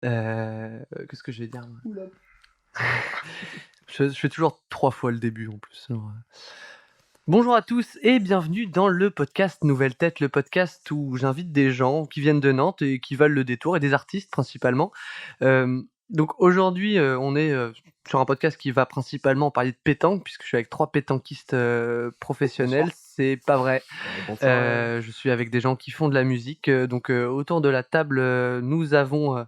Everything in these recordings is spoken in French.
Qu'est-ce que je vais dire moi? Oula. Je fais toujours 3 fois le début en plus, alors. Bonjour à tous et bienvenue dans le podcast Nouvelle Tête, le podcast où j'invite des gens qui viennent de Nantes et qui valent le détour et des artistes principalement. Donc aujourd'hui, on est, sur un podcast qui va principalement parler de pétanque puisque je suis avec 3 pétanquistes, professionnels. Bonsoir. C'est pas vrai. Bonsoir. Je suis avec des gens qui font de la musique, donc autour de la table, nous avons,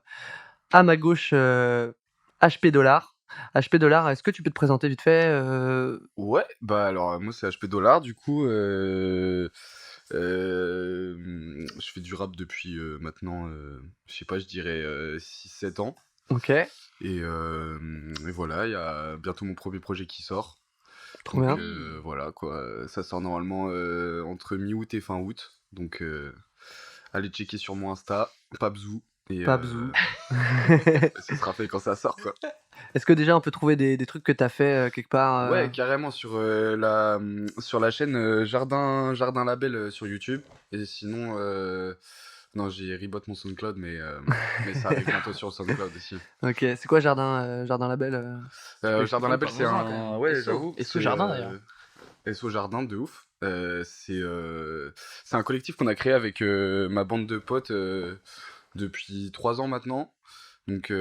à ma gauche, HP Dollar. HP Dollar, est-ce que tu peux te présenter vite fait? Ouais, bah alors moi c'est HP Dollar du coup. Je fais du rap depuis maintenant, je sais pas, je dirais 6-7 ans. OK, Et voilà, il y a bientôt mon premier projet qui sort. trop Donc bien. voilà quoi, ça sort normalement entre mi-août et fin août. Donc allez checker sur mon Insta, Pabzou. Et Pabzou. ce sera fait quand ça sort quoi. Est-ce que déjà on peut trouver des trucs que tu as fait, quelque part, Ouais, carrément sur sur la chaîne Jardin Label sur YouTube. Et sinon, non, j'ai rebot mon SoundCloud, mais ça arrive bientôt sur le SoundCloud aussi. OK, c'est quoi Jardin Label, tu peux Jardin expliquer? Label, c'est parlons-en quand un. même. Ouais, SO. j'avoue. SO C'est Jardin, d'ailleurs. SO Jardin de ouf. C'est un collectif qu'on a créé avec ma bande de potes depuis 3 ans maintenant. Donc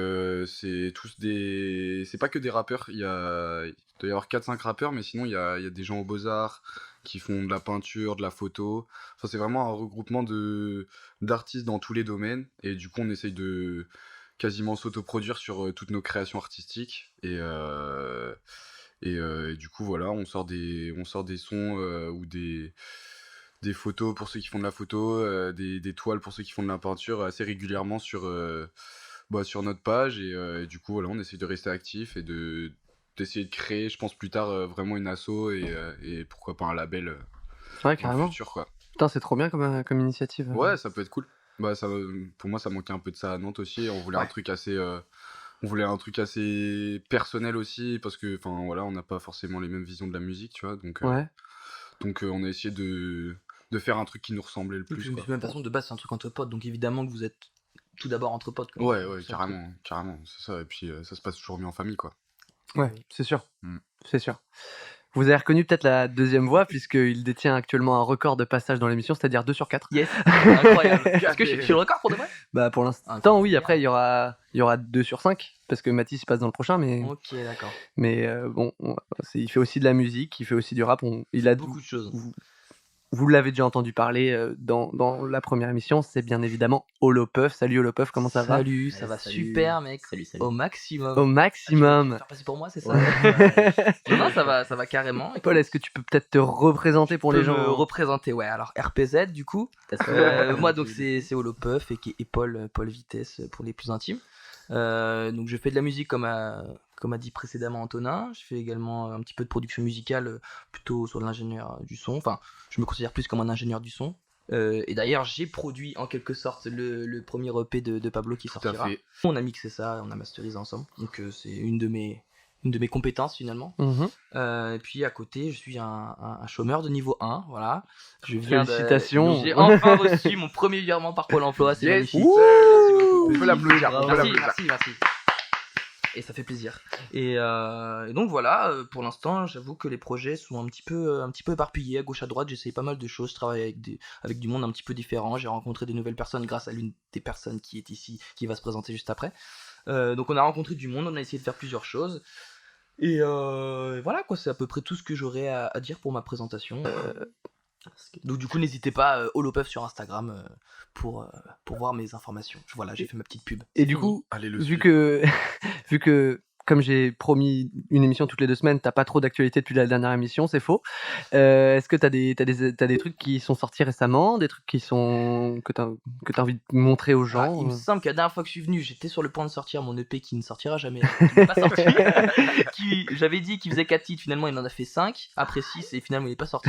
c'est tous des. C'est pas que des rappeurs, il doit y avoir 4-5 rappeurs, mais sinon il y a des gens aux Beaux-Arts qui font de la peinture, de la photo. Enfin, c'est vraiment un regroupement d'artistes dans tous les domaines. Et du coup, on essaye de quasiment s'autoproduire sur toutes nos créations artistiques. Et du coup, voilà, on sort des sons ou des photos pour ceux qui font de la photo, des toiles pour ceux qui font de la peinture assez régulièrement sur notre page. Et du coup, voilà, on essaie de rester actif et d'essayer de créer, je pense, plus tard vraiment une asso et pourquoi pas un label Ouais, dans le carrément. futur, quoi. Putain, c'est trop bien comme initiative. Ouais, ça peut être cool. Bah, pour moi, ça manquait un peu de ça à Nantes aussi. On voulait un Ouais. truc assez. On voulait un truc assez personnel aussi, parce que, enfin, voilà, on n'a pas forcément les mêmes visions de la musique, tu vois. Ouais. Donc on a essayé de faire un truc qui nous ressemblait le plus, De quoi. toute façon, de base, c'est un truc entre potes, donc évidemment que vous êtes tout d'abord entre potes. Quoi. Ouais, C'est carrément, carrément, c'est ça. Et puis ça se passe toujours mieux en famille, quoi. Ouais, Oui. c'est sûr. Mm. C'est sûr. Vous avez reconnu peut-être la deuxième voix puisqu'il détient actuellement un record de passage dans l'émission, c'est-à-dire 2 sur 4. Yes, incroyable. Est-ce que je suis le record pour de vrai? Bah, pour l'instant, oui. Incroyable. Après, il y aura 2 sur 5 parce que Mathis passe dans le prochain, mais Ok, d'accord. bon, il fait aussi de la musique, il fait aussi du rap. Il a Beaucoup de choses. Vous l'avez déjà entendu parler dans la première émission, c'est bien évidemment Holopuff. Salut Holopuff, comment ça va? Salut, ça va super, mec. Salut. Au maximum. Au Tu maximum. vas faire passer pour moi, c'est ça? Ouais. Non, ça va carrément. Paul, est-ce que tu peux peut-être te représenter pour les Me gens? représenter, ouais. Alors RPZ, du coup. Moi, donc, c'est Holopuff et Paul Vitesse pour les plus intimes. Donc je fais de la musique comme a dit précédemment Antonin. Je fais également un petit peu de production musicale, plutôt sur de l'ingénieur du son. Enfin, je me considère plus comme un ingénieur du son. Et d'ailleurs, j'ai produit en quelque sorte le premier EP de Pablo qui Tout à sortira. fait. On a mixé ça, on a masterisé ensemble. Donc c'est une de mes compétences finalement. Mhm. Et puis à côté, je suis un chômeur de niveau 1, voilà. Je viens Félicitations. J'ai enfin reçu mon premier virement par Pôle emploi, c'est Yes. magnifique. Ouh. Merci beaucoup. On peut l'applaudir, on peut Merci, l'applaudir. merci. Et ça fait plaisir. Et donc voilà, pour l'instant, j'avoue que les projets sont un petit peu éparpillés à gauche à droite. J'essaye pas mal de choses, je travaille avec du monde un petit peu différent. J'ai rencontré des nouvelles personnes grâce à l'une des personnes qui est ici, qui va se présenter juste après. Donc on a rencontré du monde, on a essayé de faire plusieurs choses. Et voilà quoi, c'est à peu près tout ce que j'aurais à dire pour ma présentation. Donc du coup n'hésitez pas, Holopuff sur Instagram pour voir mes informations. Voilà, j'ai fait ma petite pub. Et du coup, Allez, le vu suivre. que comme j'ai promis une émission toutes les 2 semaines, t'as pas trop d'actualité depuis la dernière émission, c'est faux. Est-ce que t'as des trucs qui sont sortis récemment, des trucs que t'as envie de montrer aux gens? Il me semble que la dernière fois que je suis venu, j'étais sur le point de sortir mon EP qui ne sortira jamais, qui n'est pas sorti. J'avais dit qu'il faisait 4 titres, finalement il en a fait 5, après 6 et finalement il est pas sorti.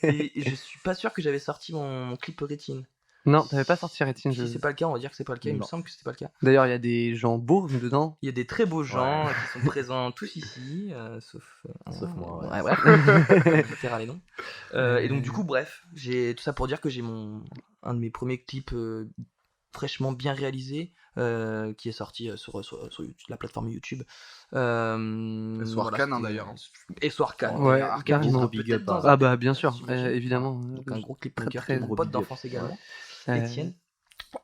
Et je suis pas sûr que j'avais sorti mon clip Rétine. Non, t'avais pas sorti Rétine. Si c'est pas le cas, on va dire que c'est pas le cas, il me semble que c'était pas le cas. D'ailleurs, il y a des gens beaux dedans. Il y a des très beaux gens qui sont présents tous ici, sauf moi. Ouais. Je vais taire les noms. Et donc du coup, bref, j'ai tout ça pour dire que j'ai un de mes premiers clips fraîchement bien réalisé qui est sorti sur la plateforme YouTube. SO Arcane, c'était d'ailleurs. SO Arcane. Ouais, Arcane, carrément. qui sera Big peut-être up dans à- un Ah bah bien podcast, sûr, j'imagine. évidemment. Donc un gros clipmaker Très, qui est très mon gros pote big up. d'enfance également, Euh, Étienne.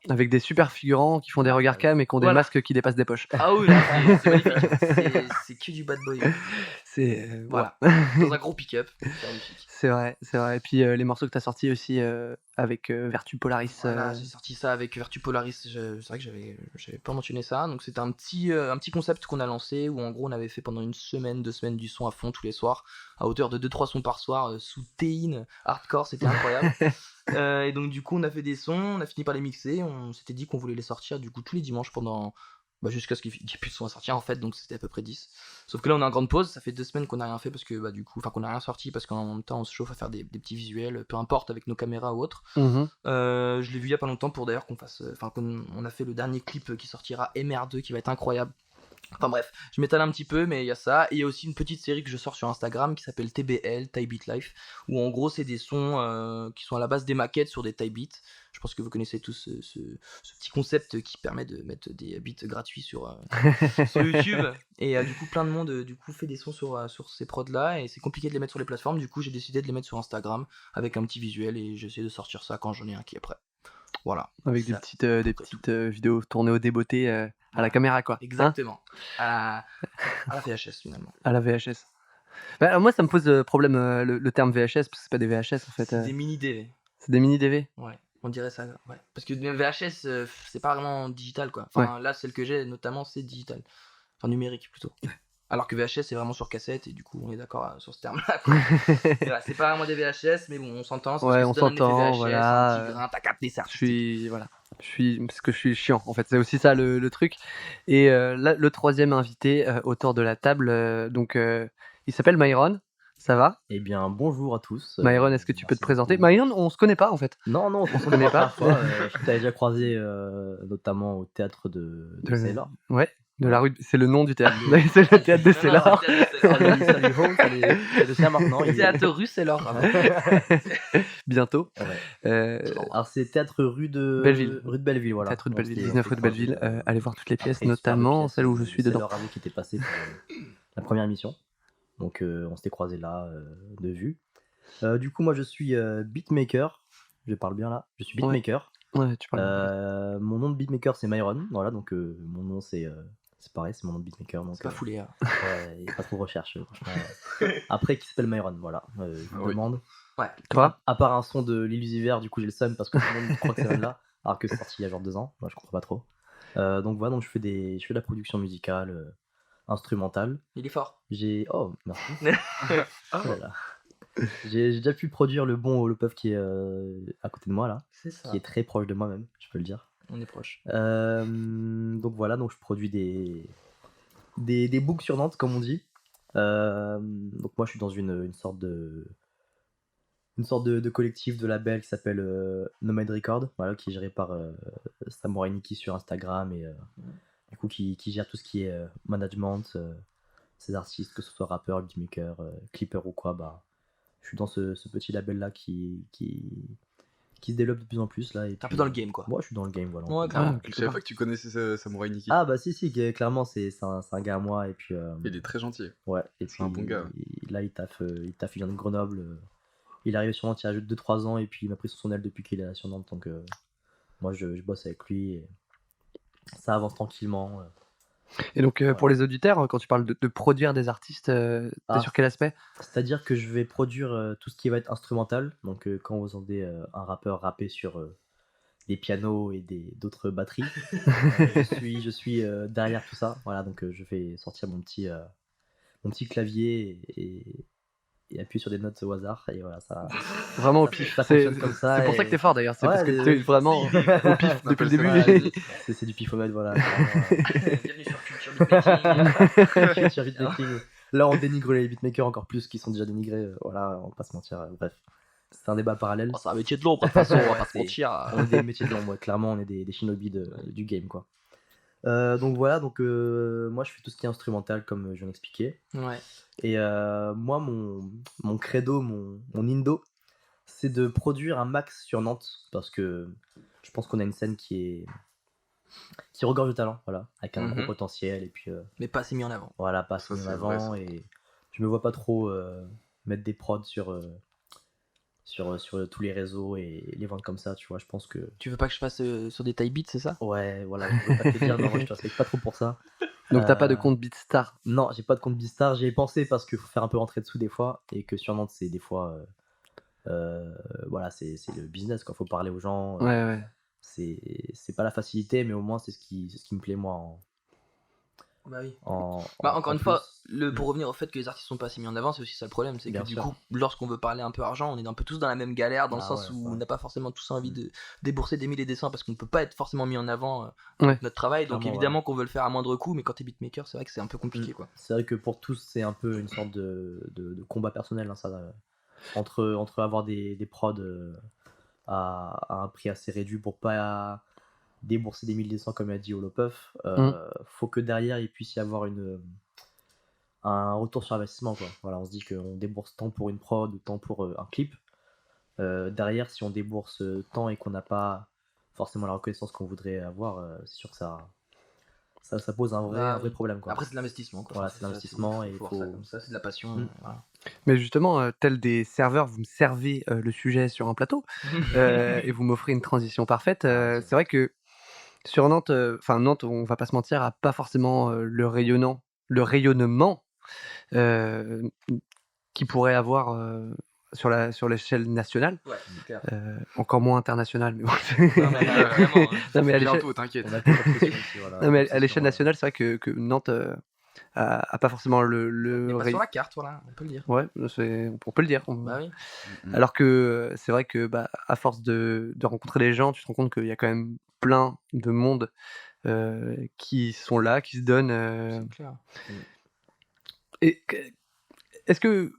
Avec des super figurants qui font des regards cam et qui ont des Voilà. masques qui dépassent des poches. Ah oui, là, c'est magnifique. C'est que du bad boy. C'est Voilà. ouais. Dans un gros pick-up. C'est magnifique. C'est vrai, c'est vrai. Et puis les morceaux que t'as sortis aussi avec Vertu Polaris. Voilà, j'ai sorti ça avec Vertu Polaris. C'est vrai que j'avais pas mentionné ça. Donc c'était un petit concept qu'on a lancé où en gros on avait fait pendant 1 semaine, 2 semaines du son à fond tous les soirs, à hauteur de 2-3 sons par soir, sous théine, hardcore, c'était incroyable. Et donc du coup on a fait des sons, on a fini par les mixer, on s'était dit qu'on voulait les sortir du coup tous les dimanches pendant jusqu'à ce qu'il n'y ait plus de sons à sortir en fait, donc c'était à peu près 10. Sauf que là on est en grande pause, ça fait 2 semaines qu'on n'a rien fait parce que du coup, enfin qu'on n'a rien sorti parce qu'en même temps on se chauffe à faire des petits visuels, peu importe avec nos caméras ou autres. Mhm. Je l'ai vu il y a pas longtemps pour d'ailleurs qu'on fasse, qu'on a fait le dernier clip qui sortira MR2 qui va être incroyable. Enfin bref, je m'étale un petit peu, mais il y a ça. Et il y a aussi une petite série que je sors sur Instagram qui s'appelle TBL, Thai Beat Life, où en gros c'est des sons qui sont à la base des maquettes sur des Thai beats. Je pense que vous connaissez tous ce petit concept qui permet de mettre des beats gratuits sur YouTube. Et du coup, plein de monde du coup, fait des sons sur ces prods là, et c'est compliqué de les mettre sur les plateformes. Du coup, j'ai décidé de les mettre sur Instagram avec un petit visuel, et j'essaie de sortir ça quand j'en ai un qui est prêt. Voilà. Avec Ça, des petites vidéos tournées au débeauté à la Voilà. caméra, quoi. Hein. Exactement. À la VHS finalement. À la VHS. Bah, moi, ça me pose problème le terme VHS, parce que c'est pas des VHS en fait. C'est des mini DV. C'est des mini DV. Ouais, on dirait ça. Ouais. Parce que VHS, c'est pas vraiment digital quoi. Enfin, là, celle que j'ai notamment, c'est digital. Enfin, numérique plutôt. Alors que VHS, c'est vraiment sur cassette, et du coup, on est d'accord sur ce terme-là. Quoi. Voilà, c'est pas vraiment des VHS, mais bon, on s'entend. Ouais, on s'entend, voilà. Un petit grain, t'as capté ça. Parce que je suis chiant en fait, c'est aussi ça le truc. Et là, le troisième invité autour de la table, donc il s'appelle Myron. Ça va? Eh bien, bonjour à tous. Myron, est-ce que tu peux te merci présenter? beaucoup. Myron, on se connaît pas en fait. Non, on se connaît pas. Je t'avais déjà croisé notamment au théâtre de Sailor. Ouais, de la rue. C'est le nom du théâtre. C'est le théâtre de Sailor. Salut Ho, c'est le sien maintenant. Théâtre rue, c'est l'or. Bientôt. Ouais. Alors c'est théâtre rue de Belleville. Rue de Belleville, voilà. Théâtre de On Belleville, s'était 19 rue de croisés, Belleville. Allez voir toutes les pièces, après, notamment super celle où je suis dedans. Sailor Avo qui était passé pour la première émission. Donc on s'était croisés là de vue. Du coup, moi je suis beatmaker. Je parle bien là. Je suis beatmaker. Ouais, tu parles. Mon nom de beatmaker c'est Myron. Voilà, donc mon nom c'est pareil, c'est mon nom de beatmaker. Donc, C'est pas foulé. Hein. Il n'y a pas trop de recherche, franchement. Après, qui s'appelle Myron, voilà. Je me demande. Ouais. Toi? À part un son de l'Illusiver, du coup j'ai le seum parce que tout le monde croit que c'est là, alors que c'est sorti il y a genre 2 ans. Moi je comprends pas trop. Donc voilà, donc je fais de la production musicale, instrumentale. Il est fort. Oh, merci. Oh là là. J'ai déjà pu produire le bon Holopuff qui est à côté de moi là, C'est ça. qui est très proche de moi même, je peux le dire. On est proche. Donc voilà, donc je produis des books sur Nantes comme on dit. Donc moi je suis dans une sorte de collectif de label qui s'appelle Nomad Record, voilà, qui est géré par Samurai Niki sur Instagram, et du coup qui gère tout ce qui est management, ces artistes, que ce soit rappeur, beatmaker, clipper ou quoi. Bah je suis dans ce petit label là qui se développe de plus en plus là. T'es un peu dans le game quoi. Moi je suis dans le game, voilà. Ouais, clairement. Je savais pas que tu connaissais Samurai Niki. Ah bah si, clairement c'est un gars à moi, et puis Il est très gentil. ouais, et C'est puis un bon gars. là il taffe, il vient de Grenoble, il est arrivé sur Nantes il y a 2-3 ans, et puis il m'a pris sous son aile depuis qu'il est là sur Nantes, donc moi je bosse avec lui et ça avance tranquillement. Et donc, pour les auditeurs, quand tu parles de produire des artistes, t'es sur quel aspect? C'est-à-dire que je vais produire tout ce qui va être instrumental, donc quand vous entendez un rappeur rapper sur des pianos et d'autres batteries, je suis derrière tout ça, voilà, donc je vais sortir mon petit clavier et appuyer sur des notes au hasard, et voilà, ça Vraiment au pif. ça C'est fonctionne comme ça, pour ça et- que t'es fort d'ailleurs, c'est Ouais, parce que mais- t'es vraiment au pif On depuis le appelle début. ça la- c'est du pifomètre, voilà. Bienvenue sur Culture Beatmaking. Sur beatmaking. Là, on dénigre les beatmakers encore plus qu'ils sont déjà dénigrés. Voilà, on va pas se mentir. Bref, c'est un débat parallèle. Oh, c'est un métier de l'ombre, de toute façon, on va pas se C'est- mentir. On est des métiers de l'ombre, clairement, on est des shinobi du game, quoi. Donc voilà, moi je fais tout ce qui est instrumental, comme je viens d'expliquer. Ouais. Et moi, mon credo, mon indo, c'est de produire un max sur Nantes, parce que je pense qu'on a une scène qui regorge de talent, voilà, avec un gros Mhm. potentiel, et puis Mais pas assez mis en avant. voilà, pas assez Ça, mis en c'est vrai, avant, ça. et je me vois pas trop mettre des prods sur tous les réseaux et les vendre comme ça, tu vois. Je pense que Tu veux pas que je fasse sur des taille beats, c'est ça? ouais, voilà, je veux pas te dire, non, moi je te respecte pas trop pour ça. Donc t'as pas de Euh, compte Beatstar. Non, j'ai pas de compte Beatstar, j'y ai pensé parce qu'il faut faire un peu rentrer dessous des fois, et que sur Nantes, c'est des fois, voilà, c'est le business, quoi. Faut parler aux gens, Ouais. c'est pas la facilité, mais au moins c'est ce qui me plaît moi Bah oui. en Encore une fois, plus. pour revenir au fait que les artistes sont pas assez mis en avant, c'est aussi ça le problème, c'est que Bien du sûr. coup, lorsqu'on veut parler un peu argent, on est un peu tous dans la même galère, dans le Ah sens ouais, où ça. on n'a pas forcément tous envie de débourser des milliers et des cents parce qu'on peut pas être forcément mis en avant Ouais. avec notre travail, donc Clairement, évidemment qu'on veut le faire à moindre coût, mais quand t'es beatmaker, c'est vrai que c'est un peu compliqué, quoi. C'est vrai que pour tous, c'est un peu une sorte de combat personnel, hein, ça, entre avoir des prods à un prix assez réduit pour pas débourser des 1200 comme a dit Holopuff, faut que derrière il puisse y avoir un retour sur investissement, quoi. Voilà, on se dit qu'on débourse tant pour une prod ou tant pour un clip. Derrière, si on débourse tant et qu'on n'a pas forcément la reconnaissance qu'on voudrait avoir, c'est sûr que ça pose un vrai Oui. problème, quoi. Après, c'est de l'investissement, quoi. Voilà, Enfin, c'est de l'investissement, et faut faut voir ça comme ça, c'est de la passion. Voilà. Mais justement, tel des serveurs, vous me servez le sujet sur un plateau et vous m'offrez une transition parfaite. tiens. C'est vrai que sur Nantes, enfin Nantes, on va pas se mentir, a pas forcément le rayonnement euh, qui pourrait avoir sur l'échelle nationale, Ouais, c'est clair. encore moins internationale. Mais bon. Non, mais vraiment. Non, mais à l'échelle- Bientôt, t'inquiète. On a plus de pression ici, voilà. non, mais à C'est l'échelle sûr, nationale, c'est vrai que Nantes a pas forcément Il le est pas ray- sur la carte, voilà, on peut le dire. Ouais, on peut le dire. Bah oui. Alors que c'est vrai que à force de rencontrer les gens, tu te rends compte qu'il y a quand même plein de monde qui sont là, qui se donnent. C'est clair. Et est-ce que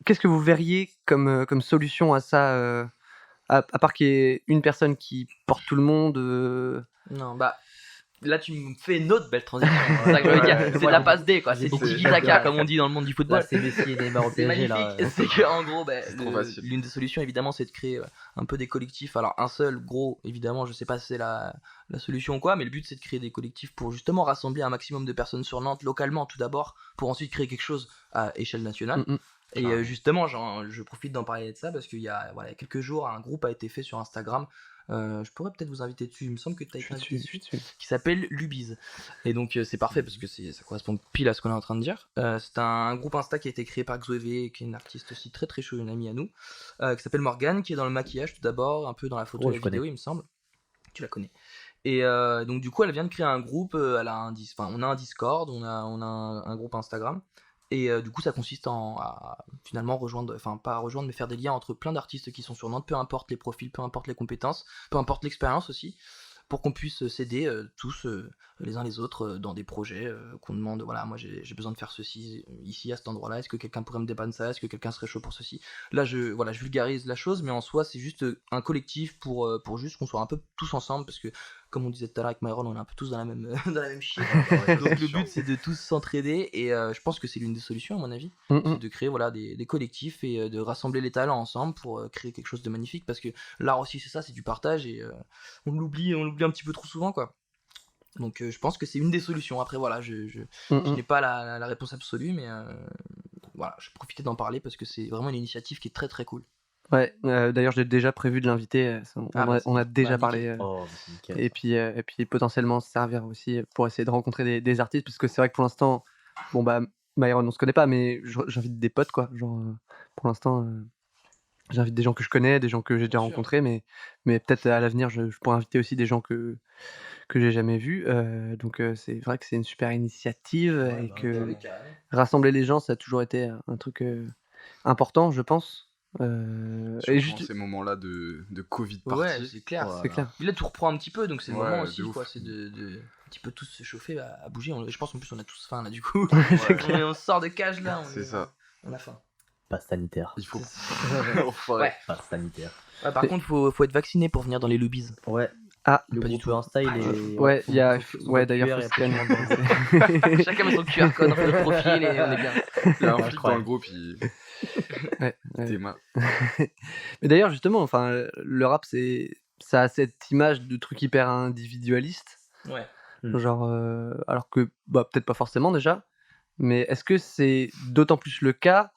qu'est-ce que vous verriez comme solution à ça, à part qu'il y ait une personne qui porte tout le monde Non, bah. Là, tu me fais une autre belle transition. C'est ça que je veux dire. Ouais, C'est de ouais, la passe D, quoi. j'ai C'est du beaucoup de tiki-taka, choses. comme on dit dans le monde du football. Là, c'est Messi et Neymar au C'est PSG, magnifique. là. C'est que en gros, C'est trop facile. l'une des solutions, évidemment, c'est de créer un peu des collectifs. Alors, un seul, gros, évidemment, je sais pas si c'est la solution ou quoi, mais le but, c'est de créer des collectifs pour justement rassembler un maximum de personnes sur Nantes, localement, tout d'abord, pour ensuite créer quelque chose à échelle nationale. Et justement, je profite d'en parler de ça parce qu'il y a quelques jours, un groupe a été fait sur Instagram. Je pourrais peut-être vous inviter dessus. Il me semble que tu as été invité dessus. Qui s'appelle Lubiz. Et donc c'est parfait parce que ça correspond pile à ce qu'on est en train de dire. C'est un groupe Insta qui a été créé par Xoévé, qui est une artiste aussi très très chaude, une amie à nous, qui s'appelle Morgane, qui est dans le maquillage tout d'abord, un peu dans la photo et la vidéo, il me semble. Tu la connais. Et donc du coup elle vient de créer un groupe, on a un Discord, on a un groupe Instagram. Et du coup ça consiste à finalement rejoindre, enfin pas rejoindre mais faire des liens entre plein d'artistes qui sont sur Nantes, peu importe les profils, peu importe les compétences, peu importe l'expérience aussi, pour qu'on puisse s'aider tous les uns les autres dans des projets qu'on demande, voilà, moi j'ai besoin de faire ceci ici à cet endroit là, est-ce que quelqu'un pourrait me dépanner ça, est-ce que quelqu'un serait chaud pour ceci. Là je vulgarise la chose, mais en soi c'est juste un collectif pour juste qu'on soit un peu tous ensemble, parce que comme on disait tout à l'heure avec Myron, on est un peu tous dans la même dans la même shit. Donc le but c'est de tous s'entraider, et je pense que c'est l'une des solutions à mon avis, c'est de créer des collectifs et de rassembler les talents ensemble pour créer quelque chose de magnifique, parce que l'art aussi c'est ça, c'est du partage, et on l'oublie un petit peu trop souvent, quoi. Donc je pense que c'est une des solutions. Après voilà, je n'ai pas la réponse absolue, mais voilà, je profitais d'en parler parce que c'est vraiment une initiative qui est très très cool. Ouais, d'ailleurs j'ai déjà prévu de l'inviter, on a déjà parlé, Oh, c'est nickel. et puis potentiellement se servir aussi pour essayer de rencontrer des artistes, parce que c'est vrai que pour l'instant, bon bah Myron on se connaît pas, mais j'invite des potes, quoi, genre pour l'instant j'invite des gens que je connais, des gens que j'ai déjà rencontrés, mais peut-être à l'avenir je pourrais inviter aussi des gens que j'ai jamais vus, donc c'est vrai que c'est une super initiative, et que rassembler les gens ça a toujours été un truc important, je pense. Et Surtout juste en ces moments-là de Covid Ouais, party. c'est clair. Voilà. c'est clair. Mais là, tout reprend un petit peu, donc c'est le Ouais, moment de aussi, ouf. quoi. C'est de un petit peu tous se chauffer, à bouger. Je pense en plus, on a tous faim là, du coup. Ouais. On sort de cage là. C'est ça. On a faim. Passe sanitaire. Il faut. Ouais. Ouais. Passe sanitaire. Ouais, par contre, faut être vacciné pour venir dans les lobbies. Ouais. Ah, Le Pas du groupe tout. Insta, il est. ouais, il y a faut ouais d'ailleurs QR, faut et scanner. après, Chacun met son QR code, on fait notre profil et on est bien. Il y a un flic dans le Incroyable. groupe, il. Ouais. T'es mal. Mais d'ailleurs justement, enfin le rap c'est ça a cette image de truc hyper individualiste. Ouais. Genre, alors que, bah, peut-être pas forcément déjà, mais est-ce que c'est d'autant plus le cas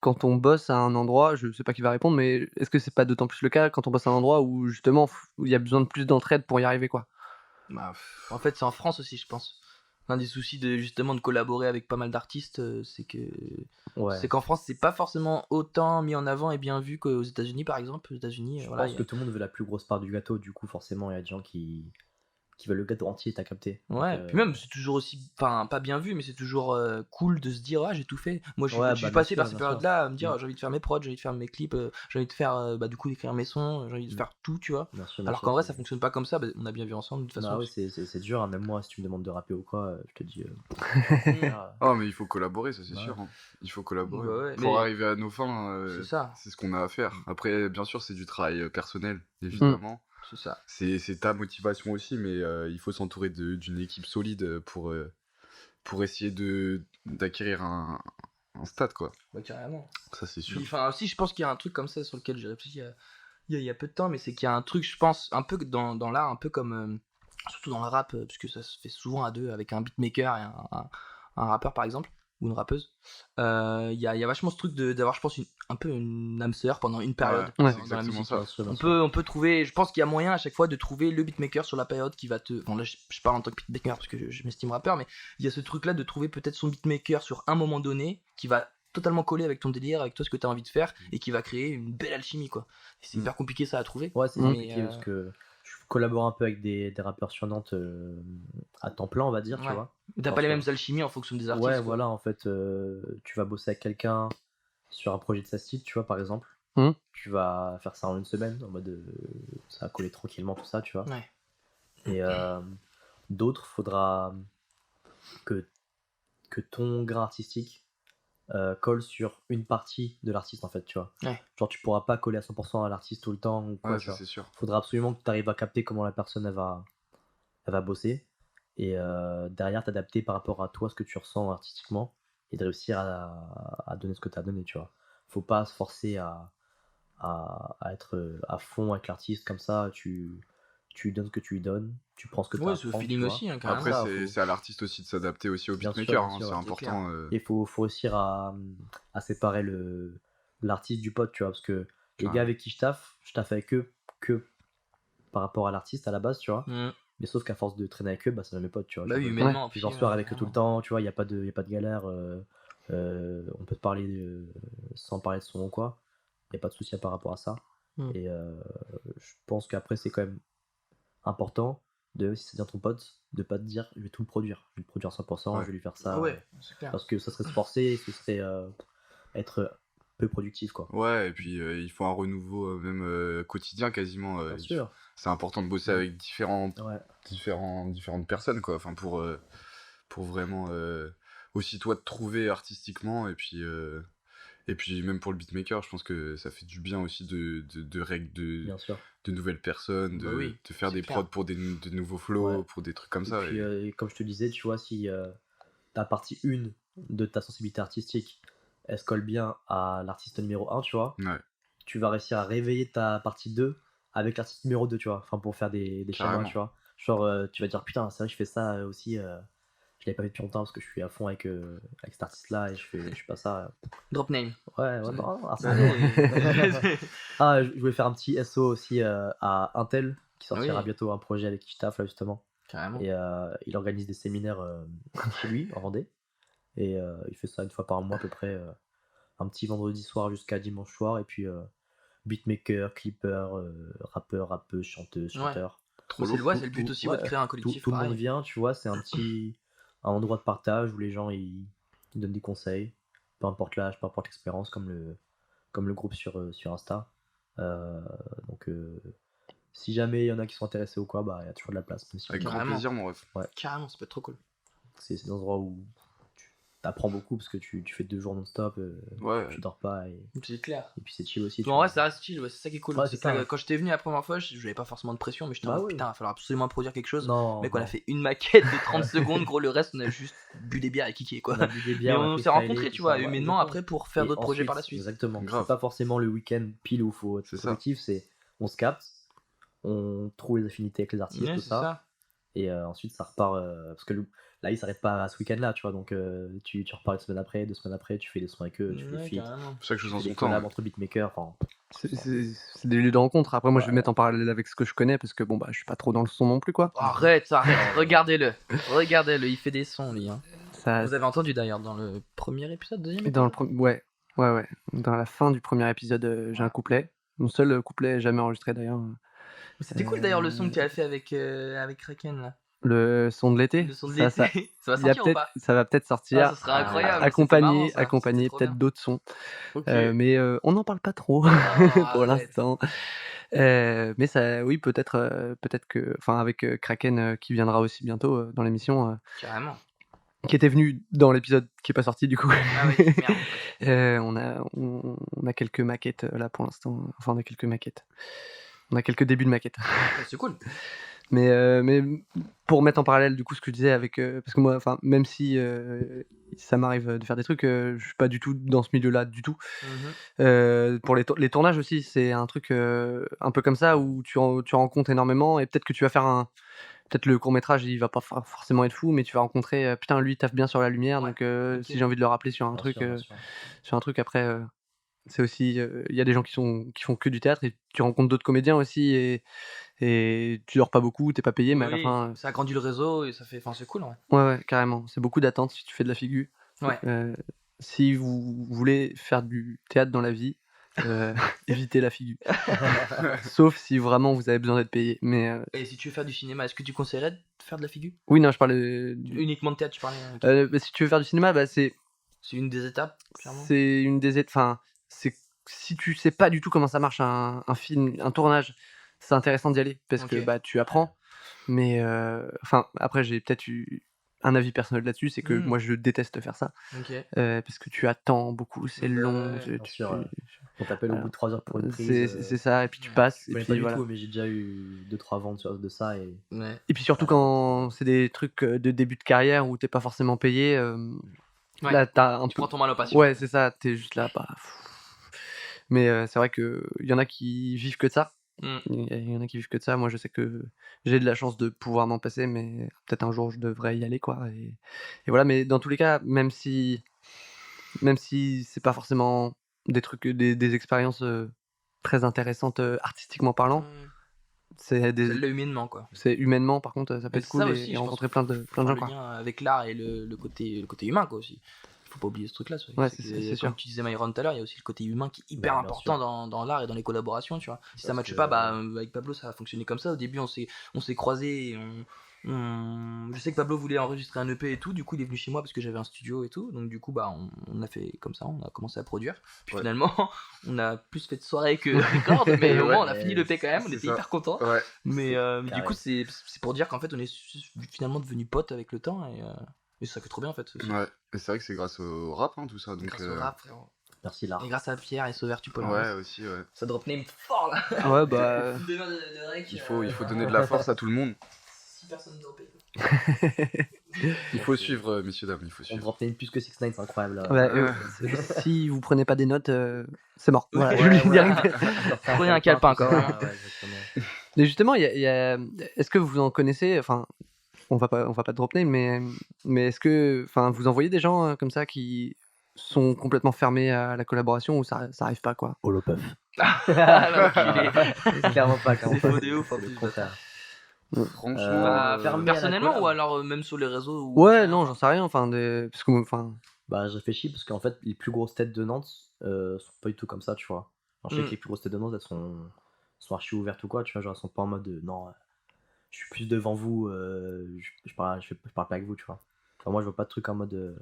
quand on bosse à un endroit, je sais pas qui va répondre, mais est-ce que c'est pas d'autant plus le cas quand on bosse à un endroit où justement où il y a besoin de plus d'entraide pour y arriver, quoi? Bah, en fait, c'est en France aussi, je pense. L'un des soucis justement de collaborer avec pas mal d'artistes, c'est qu'en France, c'est pas forcément autant mis en avant et bien vu qu'aux États-Unis, par exemple. Aux États-Unis, Je voilà, pense que tout le monde veut la plus grosse part du gâteau, du coup, forcément, il y a des gens qui veulent le gâteau entier, t'as capté. Ouais, Donc, puis même, c'est toujours aussi, enfin, pas bien vu, mais c'est toujours cool de se dire, ah, j'ai tout fait. Moi, je suis bien passé sûr, par ces bien sûr. périodes-là à me dire, j'ai envie de faire mes prods, j'ai envie de faire mes clips, j'ai envie de faire, du coup, d'écrire mes sons, j'ai envie de faire tout, tu vois. Bien sûr, Alors qu'en vrai, ça fonctionne pas comme ça, on a bien vu ensemble, de toute façon. Bah oui, c'est dur, hein. Même moi, si tu me demandes de rapper ou quoi, je te dis. Oh, mais il faut collaborer, ça c'est Ouais. sûr. Hein. Il faut collaborer. Bah ouais, Pour mais- arriver à nos fins, C'est ça, c'est ce qu'on a à faire. Après, bien sûr, c'est du travail personnel, évidemment. c'est ça. C'est ta motivation aussi, mais il faut s'entourer d'une équipe solide pour essayer d'acquérir un stade, quoi. Bah, carrément. Ça, c'est sûr. Puis, enfin, aussi, je pense qu'il y a un truc comme ça sur lequel j'ai réfléchi il y a peu de temps, mais c'est qu'il y a un truc, je pense, un peu dans l'art, un peu comme, surtout dans le rap, parce que ça se fait souvent à deux, avec un beatmaker et un rappeur, par exemple, ou une rappeuse. Il y a vachement ce truc d'avoir, je pense, un peu une âme sœur pendant une période Ouais. C'est dans la exactement musique. ça. Bien sûr, bien On sûr. peut trouver, je pense qu'il y a moyen à chaque fois de trouver le beatmaker sur la période qui va te. Bon, là, je parle en tant que beatmaker parce que je m'estime rappeur, mais il y a ce truc-là de trouver peut-être son beatmaker sur un moment donné qui va totalement coller avec ton délire, avec toi ce que tu as envie de faire et qui va créer une belle alchimie, quoi. Et c'est hyper compliqué ça à trouver. Ouais, c'est Mais, compliqué parce que je collabore un peu avec des rappeurs sur Nantes à temps plein, on va dire, tu Ouais. vois. T'as pas les mêmes alchimies en fonction des artistes. Ouais, quoi. voilà, en fait, tu vas bosser avec quelqu'un sur un projet de sa style, tu vois, par exemple. Mhm. Tu vas faire ça en une semaine, en mode ça va coller tranquillement, tout ça, tu vois. Ouais. Et d'autres, faudra que ton grain artistique colle sur une partie de l'artiste, en fait, tu vois. Ouais. Genre, tu pourras pas coller à 100% à l'artiste tout le temps ou quoi, Ouais, tu ça vois. c'est sûr. Faudra absolument que tu arrives à capter comment la personne elle va bosser et derrière t'adapter par rapport à toi ce que tu ressens artistiquement et de réussir à donner ce que tu as donné, tu vois. Faut pas se forcer à être à fond avec l'artiste comme ça, tu donnes ce que tu lui donnes, tu prends ce que tu Ouais, as c'est au feeling aussi, hein, carrément. Après, ça, c'est faut- c'est à l'artiste aussi de s'adapter aussi au Bien sûr, beatmaker, bien hein, sûr, c'est c'est important. il faut réussir à séparer l'artiste du pote, tu vois, parce que les gars avec qui je taffe avec eux que par rapport à l'artiste à la base, tu vois. Mm. Mais sauf qu'à force de traîner avec eux, bah, ça devient mes potes, tu vois. Bah Je oui, peux- humainement. Puis j'en sors avec eux tout le temps, tu vois, il n'y a pas de galère. On peut te parler sans parler de son nom, quoi. Il n'y a pas de souci par rapport à ça. Mm. Et je pense qu'après, c'est quand même important, si c'est bien ton pote, de pas te dire je vais tout le produire. Je vais le produire à 100%, Ouais. je vais lui faire ça. Ouais, c'est clair. Parce que ça serait se forcer et ce serait être peu productif, quoi. Ouais, et puis il faut un renouveau même quotidien quasiment. Bien sûr. C'est important de bosser avec Ouais. différentes personnes, quoi. Enfin, pour vraiment aussi toi te trouver artistiquement et puis même pour le beatmaker, je pense que ça fait du bien aussi de Bien sûr. de nouvelles personnes, Bah oui, de faire c'est des clair. prods pour de nouveaux flows, Ouais. pour des trucs comme Et ça. puis, et- comme je te disais, tu vois, si ta partie 1 de ta sensibilité artistique, elle se colle bien à l'artiste numéro 1, tu vois, Ouais, tu vas réussir à réveiller ta partie 2 avec l'artiste numéro 2, tu vois, enfin pour faire des schémas, Carrément. tu vois. Genre, tu vas dire, putain, c'est vrai, je fais ça aussi, je l'avais pas fait depuis longtemps parce que je suis à fond avec cet artiste-là et je fais pas ça. Drop name. Ouais, non, Ouais, ça, non. Ah, je voulais faire un petit SO aussi à Intel qui sortira Oui. bientôt un projet avec qui je taffe là justement. Carrément. Et il organise des séminaires chez lui en Vendée. Et il fait ça une fois par mois à peu près, un petit vendredi soir jusqu'à dimanche soir. Et puis beatmaker, clipper, rappeur, rappeuse, chanteuse, Ouais. chanteur. Trop C'est lourd. le but aussi, ouais, de créer un collectif. Tout le monde pareil. vient, tu vois, c'est un endroit de partage où les gens ils donnent des conseils, peu importe l'âge, peu importe l'expérience, comme le groupe sur Insta. Donc si jamais il y en a qui sont intéressés ou quoi, bah il y a toujours de la place. Même si Avec grand Carrément. plaisir, mon ref. Carrément, ça peut être trop cool. c'est des endroits où tu apprends beaucoup parce que tu fais 2 jours non-stop, Ouais. tu dors pas et C'est clair. puis c'est chill aussi. tu En vois. vrai, ça reste chill, ouais, c'est ça qui est cool. Ouais, c'est c'est ça, que ouais. quand j'étais venu la première fois, j'avais pas forcément de pression, mais j'étais en Bah mode oui. putain, il va falloir absolument produire quelque chose. Non, Mec, on a non. fait une maquette de 30 secondes, gros, le reste, on a juste bu des bières et kické, quoi. On a bu des Mais bières, on a s'est freestylé, rencontrés, tout tu vois, ça, ouais, humainement exactement. après pour faire Et d'autres projets par la ensuite, suite. Exactement. Grave. C'est pas forcément le week-end pile où il faut être C'est ça. productif, c'est on se capte, on trouve les affinités avec les artistes, Ouais, tout c'est ça. ça. Et ensuite, ça repart. Parce que là, il s'arrête pas à ce week-end-là, tu vois. Donc, tu repars une semaine après, 2 semaines après, tu fais des sons avec eux, tu fais des Ouais, feats, carrément. Chaque chose tu en fais des son temps. collabs entre beatmakers. Enfin, C'est des lieux de rencontre. Après, moi, je vais Ouais. mettre en parallèle avec ce que je connais parce que bon, bah, je suis pas trop dans le son non plus, quoi. Arrête, regardez-le. Regardez-le, il fait des sons, lui. Hein. Ça, Vous avez entendu d'ailleurs dans le premier épisode, deuxième dans le épisode ouais. Dans la fin du premier épisode, j'ai un couplet. Mon seul couplet jamais enregistré d'ailleurs. C'était cool d'ailleurs le son que tu as fait avec Kraken là. Le son de l'été. Le son de Ça, l'été. Ça va il y a sortir ou peut-être, pas ça va peut-être Ah, sortir. ça serait incroyable. Accompagné, C'était marrant, ça. C'était trop peut-être bien. d'autres sons. Ok. Mais on n'en parle pas trop Oh, pour arrête. l'instant. Mais ça, oui, peut-être que, enfin, avec Kraken qui viendra aussi bientôt dans l'émission, Carrément. qui était venu dans l'épisode qui est pas sorti du coup. Ah oui, merde. On a quelques maquettes là pour l'instant. Enfin, on a quelques maquettes. On a quelques débuts de maquettes. C'est cool. Mais pour mettre en parallèle du coup ce que je disais avec parce que moi, enfin, même si ça m'arrive de faire des trucs, je suis pas du tout dans ce milieu-là du tout. Pour les tournages aussi, c'est un truc un peu comme ça où tu rencontres énormément et peut-être que tu vas faire peut-être le court métrage il va pas forcément être fou, mais tu vas rencontrer putain lui il taffe bien sur la lumière, Ouais, donc ok. si j'ai envie de le rappeler sur un bien truc sûr, bien sûr. après c'est aussi il y a des gens qui font que du théâtre et tu rencontres d'autres comédiens aussi et tu dors pas beaucoup, t'es pas payé, mais à la Oui, fin ça agrandit le réseau et ça fait. Enfin, c'est cool, ouais. ouais, carrément, c'est beaucoup d'attentes si tu fais de la figure. Ouais. Si vous voulez faire du théâtre dans la vie, évitez la figure. Sauf si vraiment vous avez besoin d'être payé. Mais Et si tu veux faire du cinéma, est-ce que tu conseillerais de faire de la figure oui, non, je parlais Uniquement de théâtre, tu parlais. Ok. bah, si tu veux faire du cinéma, bah, c'est C'est une des étapes, clairement. une des enfin, c'est si tu sais pas du tout comment ça marche un film, un tournage, c'est intéressant d'y aller parce que Ok. bah tu apprends. Mais enfin, après j'ai peut-être eu un avis personnel là-dessus, c'est que Mm. moi je déteste faire ça Ok. parce que tu attends beaucoup, c'est Bah long. ouais, Bien sûr, on t'appelle au bout de 3 heures pour une prise. C'est ça, et puis tu ouais. passes, Je et connais puis pas du voilà. tout, mais j'ai déjà eu 2-3 ventes de ça. Et Ouais. Et puis surtout Ouais. quand c'est des trucs de début de carrière où t'es pas forcément payé, Ouais. là t'as un Tu peu. prends ton mal au patient. Ouais, c'est ça, t'es juste là, bah. Mais c'est vrai qu'il y en a qui vivent que de ça. Mm. Il y en a qui vivent que de ça. Moi, je sais que j'ai de la chance de pouvoir m'en passer, mais peut-être un jour je devrais y aller, quoi. Et voilà, mais dans tous les cas, même si c'est pas forcément des trucs, des expériences très intéressantes artistiquement parlant, c'est Celle-là humainement, quoi. c'est humainement, par contre, ça peut Mais être c'est cool ça et aussi, je pense rencontrer qu'il plein faut de faire gens, le quoi. lien avec l'art et le côté humain, quoi, aussi. Faut pas oublier ce truc-là. Ouais, que, c'est comme sûr. tu disais Myron tout à l'heure, il y a aussi le côté humain qui est hyper Bah, bien important sûr. dans l'art et dans les collaborations, tu vois. Si ça Parce matche que- pas, bah, avec Pablo, ça a fonctionné comme ça. Au début, on s'est croisés. Je sais que Pablo voulait enregistrer un EP et tout, du coup il est venu chez moi parce que j'avais un studio et tout, donc du coup bah on a fait comme ça, on a commencé à produire. Puis Ouais. finalement on a plus fait de soirées que de record, mais au Ouais, moins on a fini l'EP quand même, on c'est était ça. hyper contents. Ouais. Mais du carré. coup c'est pour dire qu'en fait on est finalement devenus potes avec le temps et ça fait trop bien en fait. Aussi. Ouais. Et c'est vrai que c'est grâce au rap, hein, tout ça. Donc, Grâce au rap frérot. Merci l'art. Et grâce à Pierre et Sauveur tu peux ouais, aussi, ouais. Ça drop name fort là. Ouais, bah. de rec, Il faut donner de la force à tout le monde. 6 personnes dropées. Il faut suivre, messieurs, dames, il faut On suivre. drop name plus que 6ix9ine, c'est incroyable. Là. Ouais, si vous prenez pas des notes, c'est mort. Voilà, je Ouais, le dis direct. Prenez un calepin, quoi, Ouais, vraiment. exactement. Mais justement, est-ce que vous en connaissez, enfin, on va pas drop name, mais est-ce que, enfin, vous en voyez des gens comme ça qui sont complètement fermés à la collaboration ou ça arrive pas, quoi? Holopuff. Ah, l'enculé. Clairement pas, clairement C'est pas. faux de ouf, en C'est le plus, contraire. Franchement. Bah, fermé à la personnellement collab. ou alors même sur les réseaux ou Ouais, non, j'en sais rien, enfin, parce que, enfin, Bah, je réfléchis parce qu'en fait, les plus grosses têtes de Nantes sont pas du tout comme ça, tu vois. Alors, je sais Mm. que les plus grosses têtes de Nantes, elles sont archi ouvertes ou quoi, tu vois. Genre, elles sont pas en mode non, je suis plus devant vous, je parle pas avec vous, tu vois. Enfin, moi, je vois pas de truc en mode,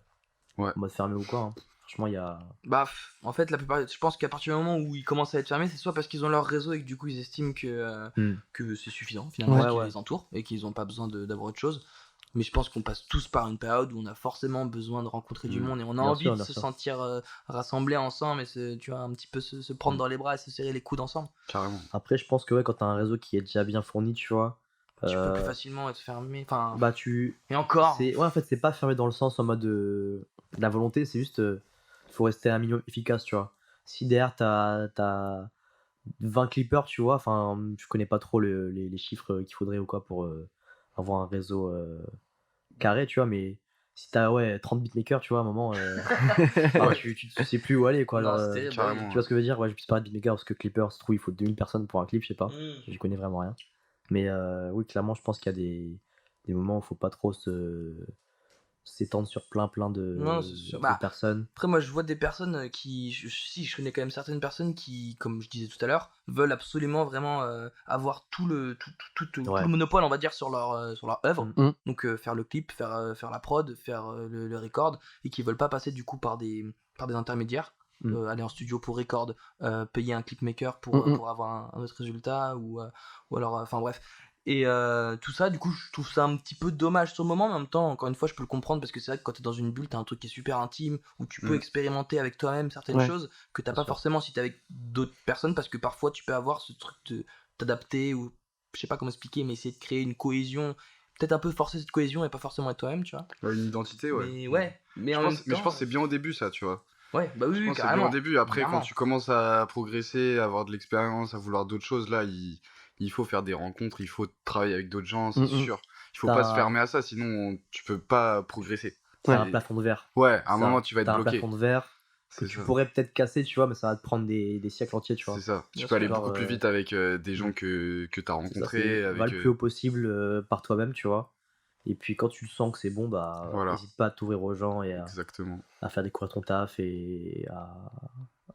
Ouais. en mode fermé ou quoi. Hein. Franchement, il y a. Bah, en fait, la plupart, je pense qu'à partir du moment où ils commencent à être fermés, c'est soit parce qu'ils ont leur réseau et que du coup ils estiment que c'est suffisant finalement, Ouais, ce qui ouais. les entoure et qu'ils ont pas besoin d'avoir autre chose. Mais je pense qu'on passe tous par une période où on a forcément besoin de rencontrer du monde et on a Bien envie sûr, de bien se sûr. sentir rassemblés ensemble et tu vois, un petit peu se prendre dans les bras et se serrer les coudes ensemble. Carrément. Après, je pense que ouais, quand t'as un réseau qui est déjà bien fourni, tu vois. Tu peux plus facilement être fermé. Enfin, Bah, tu. et encore. Ouais, en fait, c'est pas fermé dans le sens en mode la volonté, c'est juste faut rester un minimum efficace, tu vois. Si derrière t'as 20 clippers, tu vois. Enfin, je connais pas trop les chiffres qu'il faudrait ou quoi pour avoir un réseau carré, tu vois. Mais si t'as 30 beatmakers, tu vois, à un moment, Ouais, tu sais plus où aller, quoi. Non, Genre, c'est terrible, bah oui. carrément. tu vois ce que je veux dire? Ouais, je puisse parler de beatmakers parce que clippers, je trouve, il faut 2000 personnes pour un clip, je sais pas. Mm. J'y connais vraiment rien. Mais oui, clairement, je pense qu'il y a des moments où il faut pas trop s'étendre sur plein Non, c'est sûr. de Bah, personnes. après, moi, je vois des personnes qui. Si, je connais quand même certaines personnes qui, comme je disais tout à l'heure, veulent absolument vraiment avoir tout le Ouais. monopole, on va dire, sur leur œuvre. Mm. Donc, faire le clip, faire la prod, faire le record, et qui veulent pas passer du coup par des intermédiaires. Aller en studio pour record, payer un clipmaker pour avoir un autre résultat, ou alors, enfin bref. Et tout ça, du coup, je trouve ça un petit peu dommage sur le moment, mais en même temps, encore une fois, je peux le comprendre parce que c'est vrai que quand t'es dans une bulle, t'as un truc qui est super intime, où tu peux expérimenter avec toi-même certaines choses que t'as Bien pas sûr. forcément si t'es avec d'autres personnes, parce que parfois tu peux avoir ce truc de t'adapter, ou je sais pas comment expliquer, mais essayer de créer une cohésion, peut-être un peu forcer cette cohésion et pas forcément être toi-même, tu vois. Ouais, une identité, ouais. Mais ouais, mais Je en pense, même mais je temps, pense que c'est bien au début, ça, tu vois. ouais, bah oui, Je oui, pense que c'est bien au carrément. début. Après, quand Clairement. tu commences à progresser, à avoir de l'expérience, à vouloir d'autres choses, là, il faut faire des rencontres, il faut travailler avec d'autres gens, c'est sûr. Il faut pas se T'as fermer à ça, sinon tu peux pas progresser. t'as un Et- plafond de verre. Ouais, à un Ça, moment, tu vas être t'as un bloqué. plafond de verre que C'est tu ça. pourrais peut-être casser, tu vois, mais ça va te prendre des siècles entiers, tu C'est vois. ça. Tu Bien peux aller sûr. beaucoup plus vite avec des gens Mm. que tu as C'est ça, rencontrés. va Avec, le plus haut possible par toi-même, tu vois. Et puis quand tu sens que c'est bon, bah, Voilà, n'hésite pas à t'ouvrir aux gens et exactement. à faire découvrir ton taf et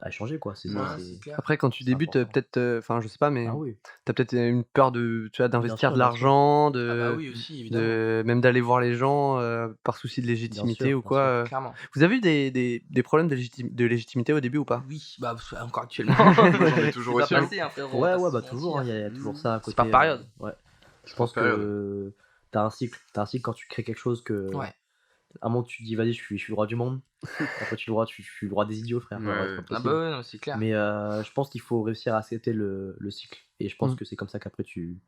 à échanger, quoi. C'est Ouais, ça, c'est clair. Après, quand tu c'est débutes, important. peut-être, enfin, je sais pas, mais Ah oui, t'as peut-être une peur tu vois, bien d'investir sûr, de bien sûr. l'argent, Ah bah oui, aussi, évidemment. même d'aller voir les gens par souci de Bien légitimité sûr, ou bien quoi. sûr. Clairement. Vous avez eu des problèmes de légitimité au début ou pas? Oui, bah encore actuellement. Moi, j'en ai toujours C'est aussi. pas Hein. passé, hein, frérot. on va Ouais, pas ouais, se bah toujours, hein, mentir. il y a toujours ça à C'est côté. par période. Ouais. Je C'est pense par période. que t'as un cycle. T'as un cycle quand tu crées quelque chose que. Ouais. À un moment, tu te dis, vas-y, je suis le roi du monde. Après, je suis le roi des idiots, frère. Genre, c'est Ouais. pas Ah possible. bah ouais, non, c'est clair. Mais je pense qu'il faut réussir à accepter le cycle. Et je pense Mm. que c'est comme ça qu'après, tu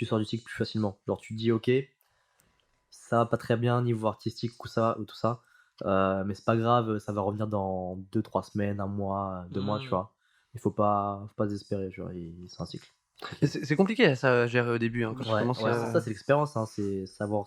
sors du cycle plus facilement. Genre, tu te dis, ok, ça va pas très bien niveau artistique ou tout ça. Mais c'est pas grave, ça va revenir dans 2-3 semaines, un mois, 2 mois, tu vois. Il faut pas désespérer, tu vois. C'est un cycle. Et c'est compliqué ça à gérer au début, hein, quand tu Ouais, commences ouais, c'est ça, c'est l'expérience. Hein, c'est savoir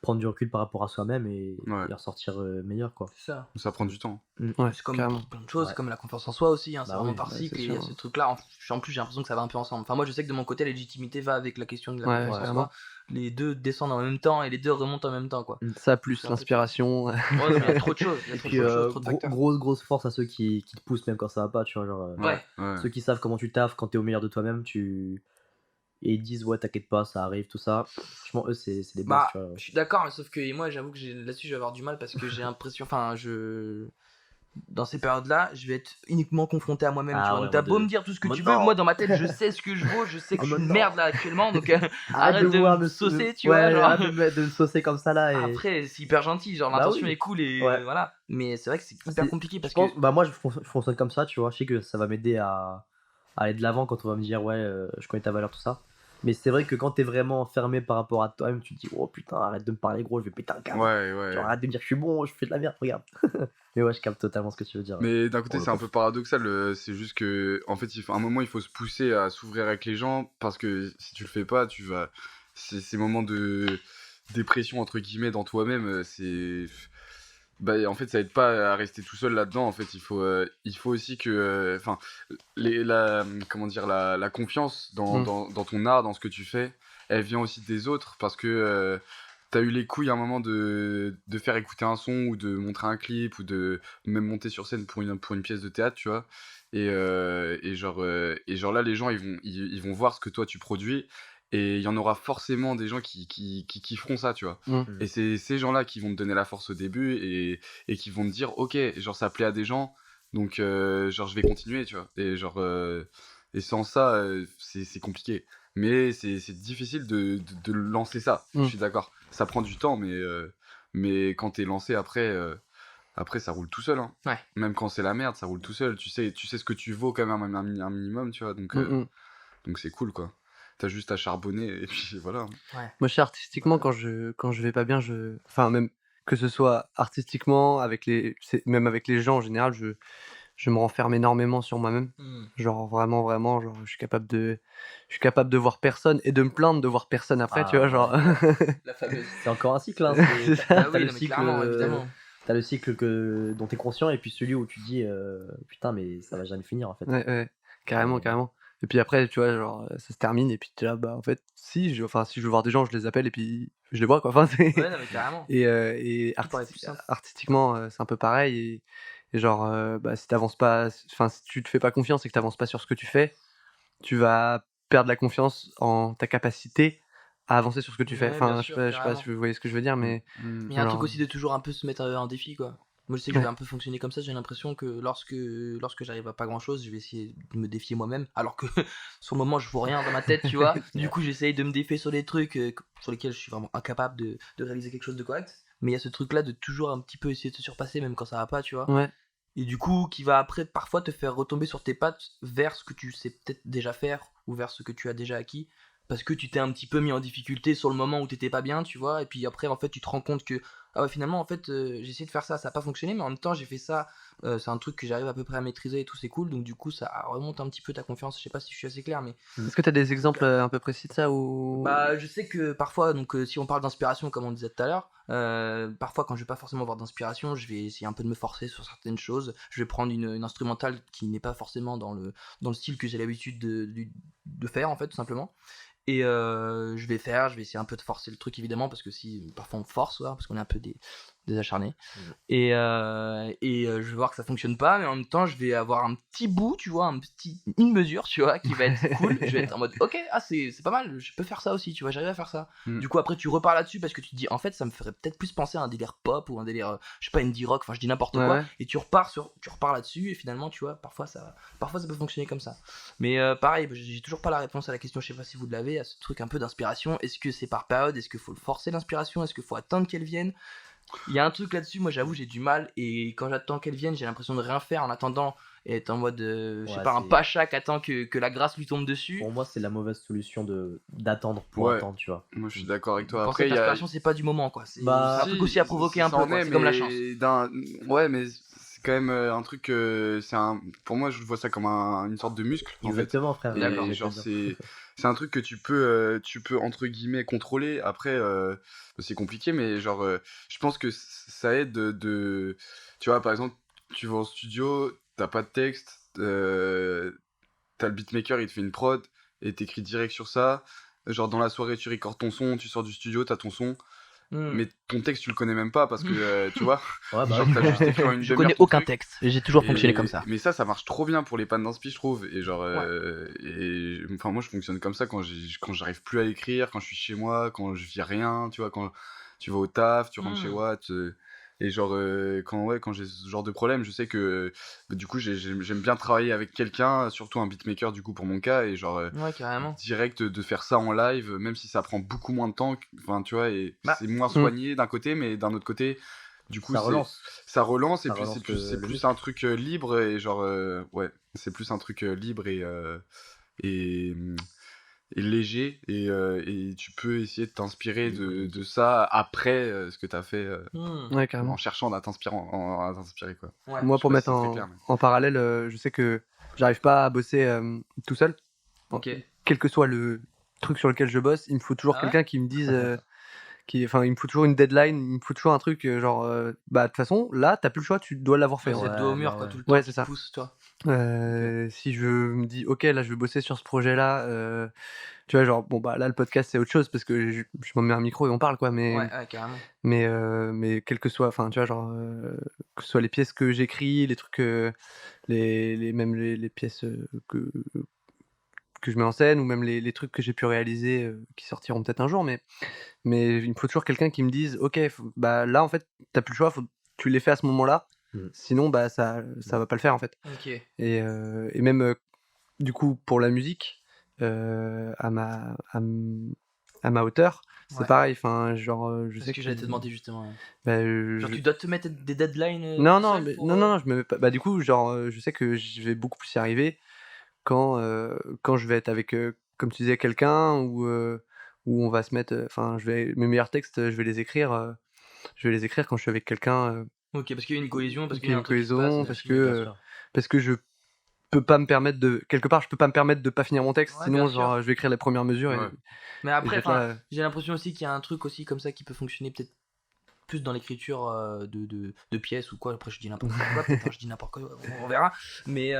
prendre du recul par rapport à soi-même et en sortir meilleur, quoi. C'est ça. Ça prend du temps. Ouais, C'est comme carrément. pour plein de choses, Ouais. c'est comme la confiance en soi aussi, hein, c'est Bah vraiment oui, par ouais, cycle, c'est et il y a sûr. ce truc-là. En plus, j'ai l'impression que ça va un peu ensemble. Enfin, moi, je sais que de mon côté, la légitimité va avec la question de la Ouais, confiance en carrément. soi. Les deux descendent en même temps et les deux remontent en même temps, quoi. Ça plus C'est un peu l'inspiration. Ouais, non, mais il y a trop de choses, il y a Et trop puis, de choses, trop de facteurs. grosse force à ceux qui te poussent même quand ça va pas, tu vois. Genre, Ouais. ceux qui savent comment tu taffes quand t'es au meilleur de toi-même, et ils disent, ouais, t'inquiète pas, ça arrive, tout ça. Franchement, eux, c'est des bases, Bah, tu vois. je suis d'accord, mais sauf que moi, j'avoue que là-dessus, je vais avoir du mal parce que j'ai l'impression, enfin, dans ces périodes-là, je vais être uniquement confronté à moi-même, tu Ah vois. ouais, Donc, t'as en beau mode, me dire tout ce que tu veux, non. moi, dans ma tête, je sais ce que je vaux, je sais que En je suis mode une non. merde là actuellement, donc arrête de vouloir me saucer, tu ouais, vois. Genre. arrête de me saucer comme ça, là. Et... Après, c'est hyper gentil, genre Bah l'intention oui. est cool et Ouais. voilà. Mais c'est vrai que c'est hyper compliqué parce je pense, que. bah moi, je fonctionne comme ça, tu vois. Je sais que ça va m'aider à aller de l'avant quand on va me dire, ouais, je connais ta valeur, tout ça. Mais c'est vrai que quand t'es vraiment fermé par rapport à toi-même, tu te dis, oh putain, arrête de me parler gros, je vais péter un câble. Ouais. Genre, arrête de me dire que je suis bon, je fais de la merde, regarde. Mais ouais, je capte totalement ce que tu veux dire. Mais d'un côté, Pour le c'est un coup. peu paradoxal. C'est juste que, en fait, à un moment, il faut se pousser à s'ouvrir avec les gens parce que si tu le fais pas, tu vas. Ces moments de dépression, entre guillemets, dans toi-même, c'est. Bah, en fait, ça aide pas à rester tout seul là-dedans. En fait, il faut aussi que. Enfin, comment dire, la confiance dans ton art, dans ce que tu fais, elle vient aussi des autres parce que. T'as eu les couilles à un moment de faire écouter un son ou de montrer un clip ou de même monter sur scène pour une pièce de théâtre, tu vois. Et genre là, les gens, ils vont voir ce que toi tu produis et il y en aura forcément des gens qui feront ça, tu vois. Et c'est ces gens-là qui vont te donner la force au début et qui vont te dire, ok, genre ça plaît à des gens, donc genre je vais continuer, tu vois. Et genre, et sans ça, c'est compliqué. Mais c'est difficile de lancer ça, je suis d'accord. Ça prend du temps, mais quand t'es lancé après, ça roule tout seul. Hein. Ouais. Même quand c'est la merde, ça roule tout seul. Tu sais ce que tu vaux quand même un minimum, tu vois. Donc c'est cool, quoi. T'as juste à charbonner et puis voilà. Ouais. Moi, je sais artistiquement, quand je vais pas bien, enfin, même que ce soit artistiquement, même avec les gens en général, je me renferme énormément sur moi-même. Genre vraiment, genre je suis capable de voir personne et de me plaindre de voir personne après, tu vois, genre. La fameuse. C'est encore un cycle, hein. C'est ça. Ah T'as oui, le non, mais cycle, clairement, évidemment. t'as le cycle dont t'es conscient et puis celui où tu dis putain mais ça va jamais finir en fait. Ouais, carrément, Et- carrément. Et puis après, tu vois, genre, ça se termine et puis t'es là, bah en fait, si je veux voir des gens, je les appelle et puis je les vois, quoi. Enfin, c'est... Ouais, non, mais carrément. Et Tout paraît plus simple. artistiquement, c'est un peu pareil. Et genre, bah, si t'avances pas, enfin, si tu te fais pas confiance et que t'avances pas sur ce que tu fais, tu vas perdre la confiance en ta capacité à avancer sur ce que tu fais. Ouais, bien Enfin, sûr, je sais pas carrément. si vous voyez ce que je veux dire, mais Mm. Mais il y a un truc genre, aussi de toujours un peu se mettre un défi, quoi. Moi, je sais que je Ouais. vais un peu fonctionner comme ça. J'ai l'impression que lorsque j'arrive à pas grand chose, je vais essayer de me défier moi-même. Alors que sur le moment, je vois rien dans ma tête, tu vois. Du coup, j'essaye de me défier sur des trucs sur lesquels je suis vraiment incapable de réaliser quelque chose de correct. Mais il y a ce truc-là de toujours un petit peu essayer de se surpasser, même quand ça va pas, tu vois. ouais, Et du coup, qui va après parfois te faire retomber sur tes pattes vers ce que tu sais peut-être déjà faire ou vers ce que tu as déjà acquis. Parce que tu t'es un petit peu mis en difficulté sur le moment où t'étais pas bien, tu vois. Et puis après, en fait, tu te rends compte que, ah ouais, finalement, en fait, j'ai essayé de faire ça, ça a pas fonctionné, mais en même temps, j'ai fait ça. C'est un truc que j'arrive à peu près à maîtriser et tout, c'est cool. Donc, du coup, ça remonte un petit peu ta confiance. Je sais pas si je suis assez clair, mais est-ce que t'as des exemples un peu précis de ça ou... bah, je sais que parfois, donc si on parle d'inspiration, comme on disait tout à l'heure, parfois quand je vais pas forcément avoir d'inspiration, je vais essayer un peu de me forcer sur certaines choses. Je vais prendre une instrumentale qui n'est pas forcément dans le style que j'ai l'habitude de faire, en fait, tout simplement. Et je vais essayer un peu de forcer le truc évidemment, parce que si parfois on force, ouais, parce qu'on est un peu des acharnés. Je vais voir que ça fonctionne pas, mais en même temps je vais avoir un petit bout, tu vois, une mesure, tu vois, qui va être cool. Je vais être en mode ok, ah c'est pas mal, je peux faire ça aussi, tu vois, j'arrive à faire ça. Mm. Du coup après tu repars là-dessus parce que tu te dis en fait ça me ferait peut-être plus penser à un délire pop ou un délire, je sais pas, indie rock, enfin je dis n'importe quoi, Ouais. et tu repars là-dessus et finalement tu vois, parfois ça peut fonctionner comme ça. Mais pareil, j'ai toujours pas la réponse à la question, je sais pas si vous l'avez, à ce truc un peu d'inspiration. Est-ce que c'est par période? Est-ce qu'il faut le forcer l'inspiration? Est-ce qu'il faut attendre qu'elle vienne? Il y a un truc là-dessus, moi j'avoue, j'ai du mal. Et quand j'attends qu'elle vienne, j'ai l'impression de rien faire en attendant. Et être en mode, je sais Ouais, pas, un c'est- pacha qui attend que la grâce lui tombe dessus. Pour moi c'est la mauvaise solution d'attendre pour Ouais. attendre, tu vois. Moi, je suis d'accord avec toi. Penser Après, que il y a. l'inspiration, c'est pas du moment, quoi. C'est Bah, un truc aussi à provoquer un ça peu, en quoi. est, C'est comme la mais chance. Ouais, mais c'est quand même un truc. Pour moi, je vois ça comme une sorte de muscle, en fait. Exactement frère. Et D'accord. genre, c'est un truc que tu peux entre guillemets contrôler. Après, c'est compliqué, mais genre, je pense que ça aide tu vois, par exemple, tu vas en studio, t'as pas de texte, t'as le beatmaker, il te fait une prod et t'écris direct sur ça. Genre, dans la soirée, tu recordes ton son, tu sors du studio, t'as ton son. Mais ton texte, tu le connais même pas parce que, tu vois, Ouais, bah genre, oui, t'as juste écrit en une Je demi-heure connais ton aucun truc. texte. J'ai toujours fonctionné comme ça. Mais ça marche trop bien pour les pannes d'inspi, je trouve. Et genre, enfin, moi, je fonctionne comme ça quand j'arrive plus à écrire, quand je suis chez moi, quand je vis rien, tu vois, quand tu vas au taf, tu rentres chez Watt. Et genre, quand j'ai ce genre de problème, je sais que du coup, j'aime bien travailler avec quelqu'un, surtout un beatmaker, du coup, pour mon cas. Et genre, Ouais, carrément. direct de faire ça en live, même si ça prend beaucoup moins de temps, enfin, tu vois, et Bah, c'est moins soigné d'un côté, mais d'un autre côté. Du coup, ça relance. ça relance, et Ça puis relance c'est le plus muscle. un truc libre, et genre, ouais, c'est plus un truc libre et, et léger, et tu peux essayer de t'inspirer de ça après ce que t'as fait, Ouais, carrément. en cherchant à t'inspirer, quoi. Ouais. Moi, Je sais pour pas mettre si c'est très clair, mais... en parallèle, je sais que j'arrive pas à bosser tout seul. Ok. Quel que soit le truc sur lequel je bosse, il me faut toujours Ah ouais quelqu'un qui me dise, enfin, il me faut toujours une deadline, il me faut toujours un truc genre, bah de toute façon, là, t'as plus le choix, tu dois l'avoir fait. Ouais, En c'est fait. le dos au Ouais, mur, bah quoi, ouais. tout le temps. Ouais, qui c'est ça. pousse, toi. Si je me dis, ok, là, je vais bosser sur ce projet-là, tu vois, genre, bon, bah là, le podcast, c'est autre chose parce que je m'en mets un micro et on parle, quoi. Ouais, carrément. Mais quel que soit, enfin, tu vois, genre, que ce soit les pièces que j'écris, les trucs, même les pièces que je mets en scène ou même les trucs que j'ai pu réaliser qui sortiront peut-être un jour, mais il me faut toujours quelqu'un qui me dise, ok, bah là, en fait, t'as plus le choix, tu les fais à ce moment-là, sinon, bah ça va pas le faire, en fait. Ok. Et même, du coup, pour la musique, à ma hauteur, c'est Ouais. pareil. Enfin, genre, je C'est sais ce que j'allais te demander justement. Ouais. bah, Genre, je- tu dois te mettre des deadlines non, tout non, seul mais pour, non, je me mets pas. Bah, du coup, genre, je sais que je vais beaucoup plus y arriver quand je vais être avec, comme tu disais, quelqu'un où on va se mettre. Enfin, mes meilleurs textes, je vais les écrire quand je suis avec quelqu'un. Ok, parce qu'il y a une cohésion, parce qu'il Qu'il y y a a un une truc qui se passe, cohésion, une parce alchimie. que Bien sûr. parce que je peux pas me permettre de quelque part, je peux pas me permettre de pas finir mon texte, Ouais, sinon bien sûr. genre je vais écrire les premières mesures et Ouais. Mais je vais après, être là, j'ai l'impression aussi qu'il y a un truc aussi comme ça qui peut fonctionner peut-être plus dans l'écriture de pièces ou quoi. Après, je dis n'importe quoi, peut-être je dis n'importe quoi, on verra. Mais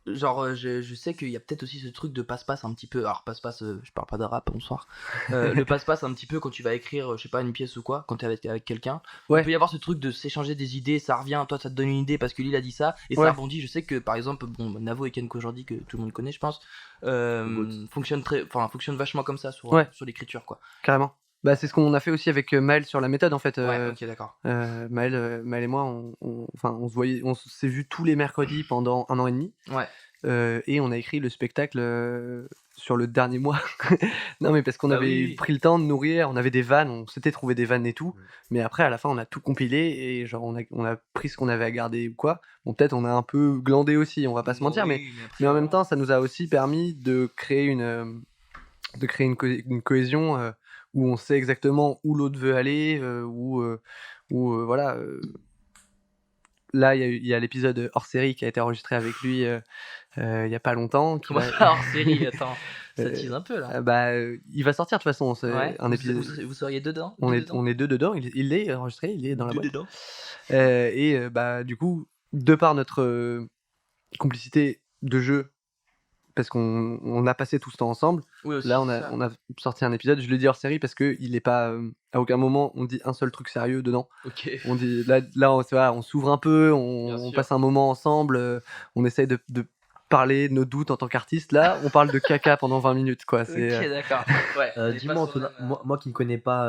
genre, je sais qu'il y a peut-être aussi ce truc de passe-passe un petit peu. Alors, passe-passe, je parle pas de rap, bonsoir. Le passe-passe un petit peu quand tu vas écrire, je sais pas, une pièce ou quoi, quand t'es avec quelqu'un. Ouais. Il peut y avoir ce truc de s'échanger des idées, ça revient, toi ça te donne une idée parce que lui il a dit ça, et Ouais. ça rebondit. Je sais que par exemple, bon, Navo et Kenko aujourd'hui, que tout le monde connaît, je pense, fonctionne vachement comme ça sur l'écriture, quoi. carrément. Bah, c'est ce qu'on a fait aussi avec Maël sur la méthode en fait. Ouais, ok, d'accord. Maël et moi, on se voyait, on s'est vu tous les mercredis pendant 1 an et demi. Ouais. Et on a écrit le spectacle sur le dernier mois. Non, mais parce qu'on Bah avait oui. pris le temps de nourrir, on avait des vannes, on s'était trouvé des vannes et tout. Mais après, à la fin, on a tout compilé et genre on a pris ce qu'on avait à garder ou quoi. Bon, peut-être on a un peu glandé aussi, on va pas se mentir, mais en même temps, ça nous a aussi permis de créer une cohésion où on sait exactement où l'autre veut aller, voilà. Là, il y a l'épisode hors série qui a été enregistré avec lui il y a pas longtemps. Comment ça, hors série? Attends, ça tease un peu là. Il va sortir de toute façon. C'est Ouais. un épisode. Vous seriez dedans? On est deux dedans. Il est enregistré, il est dans la boîte. dedans. Du coup, de par notre complicité de jeu, parce qu'on a passé tout ce temps ensemble, Oui, aussi, là ça. on a sorti un épisode. Je le dis hors série parce que il est pas à aucun moment on dit un seul truc sérieux dedans. Ok. On dit là on s'ouvre un peu, on sûr. passe un moment ensemble, on essaye de parler de nos doutes en tant qu'artiste. Là, on parle de caca pendant 20 minutes, quoi. C'est Ok, d'accord. Ouais. Dis-moi, Antonin, moi qui ne connais pas